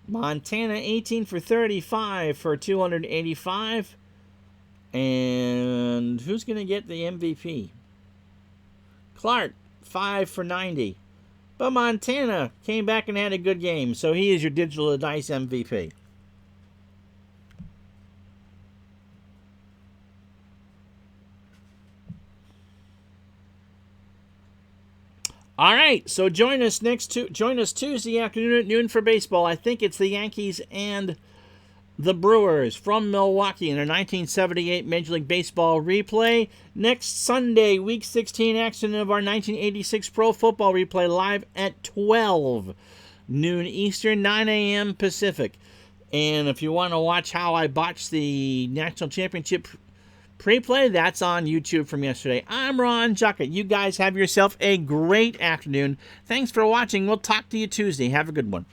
Montana, 18 for 35 for 285. And who's going to get the MVP? Clark, 5 for 90. But Montana came back and had a good game, so he is your Digital Dice MVP. All right, so join us Tuesday afternoon at noon for baseball. I think it's the Yankees and the Brewers from Milwaukee in their 1978 Major League Baseball replay. Next Sunday, Week 16 action of our 1986 Pro Football replay live at 12 noon Eastern, 9 a.m. Pacific. And if you want to watch how I botched the National Championship pre-play, that's on YouTube from yesterday. I'm Ron Juckett. You guys have yourself a great afternoon. Thanks for watching. We'll talk to you Tuesday. Have a good one.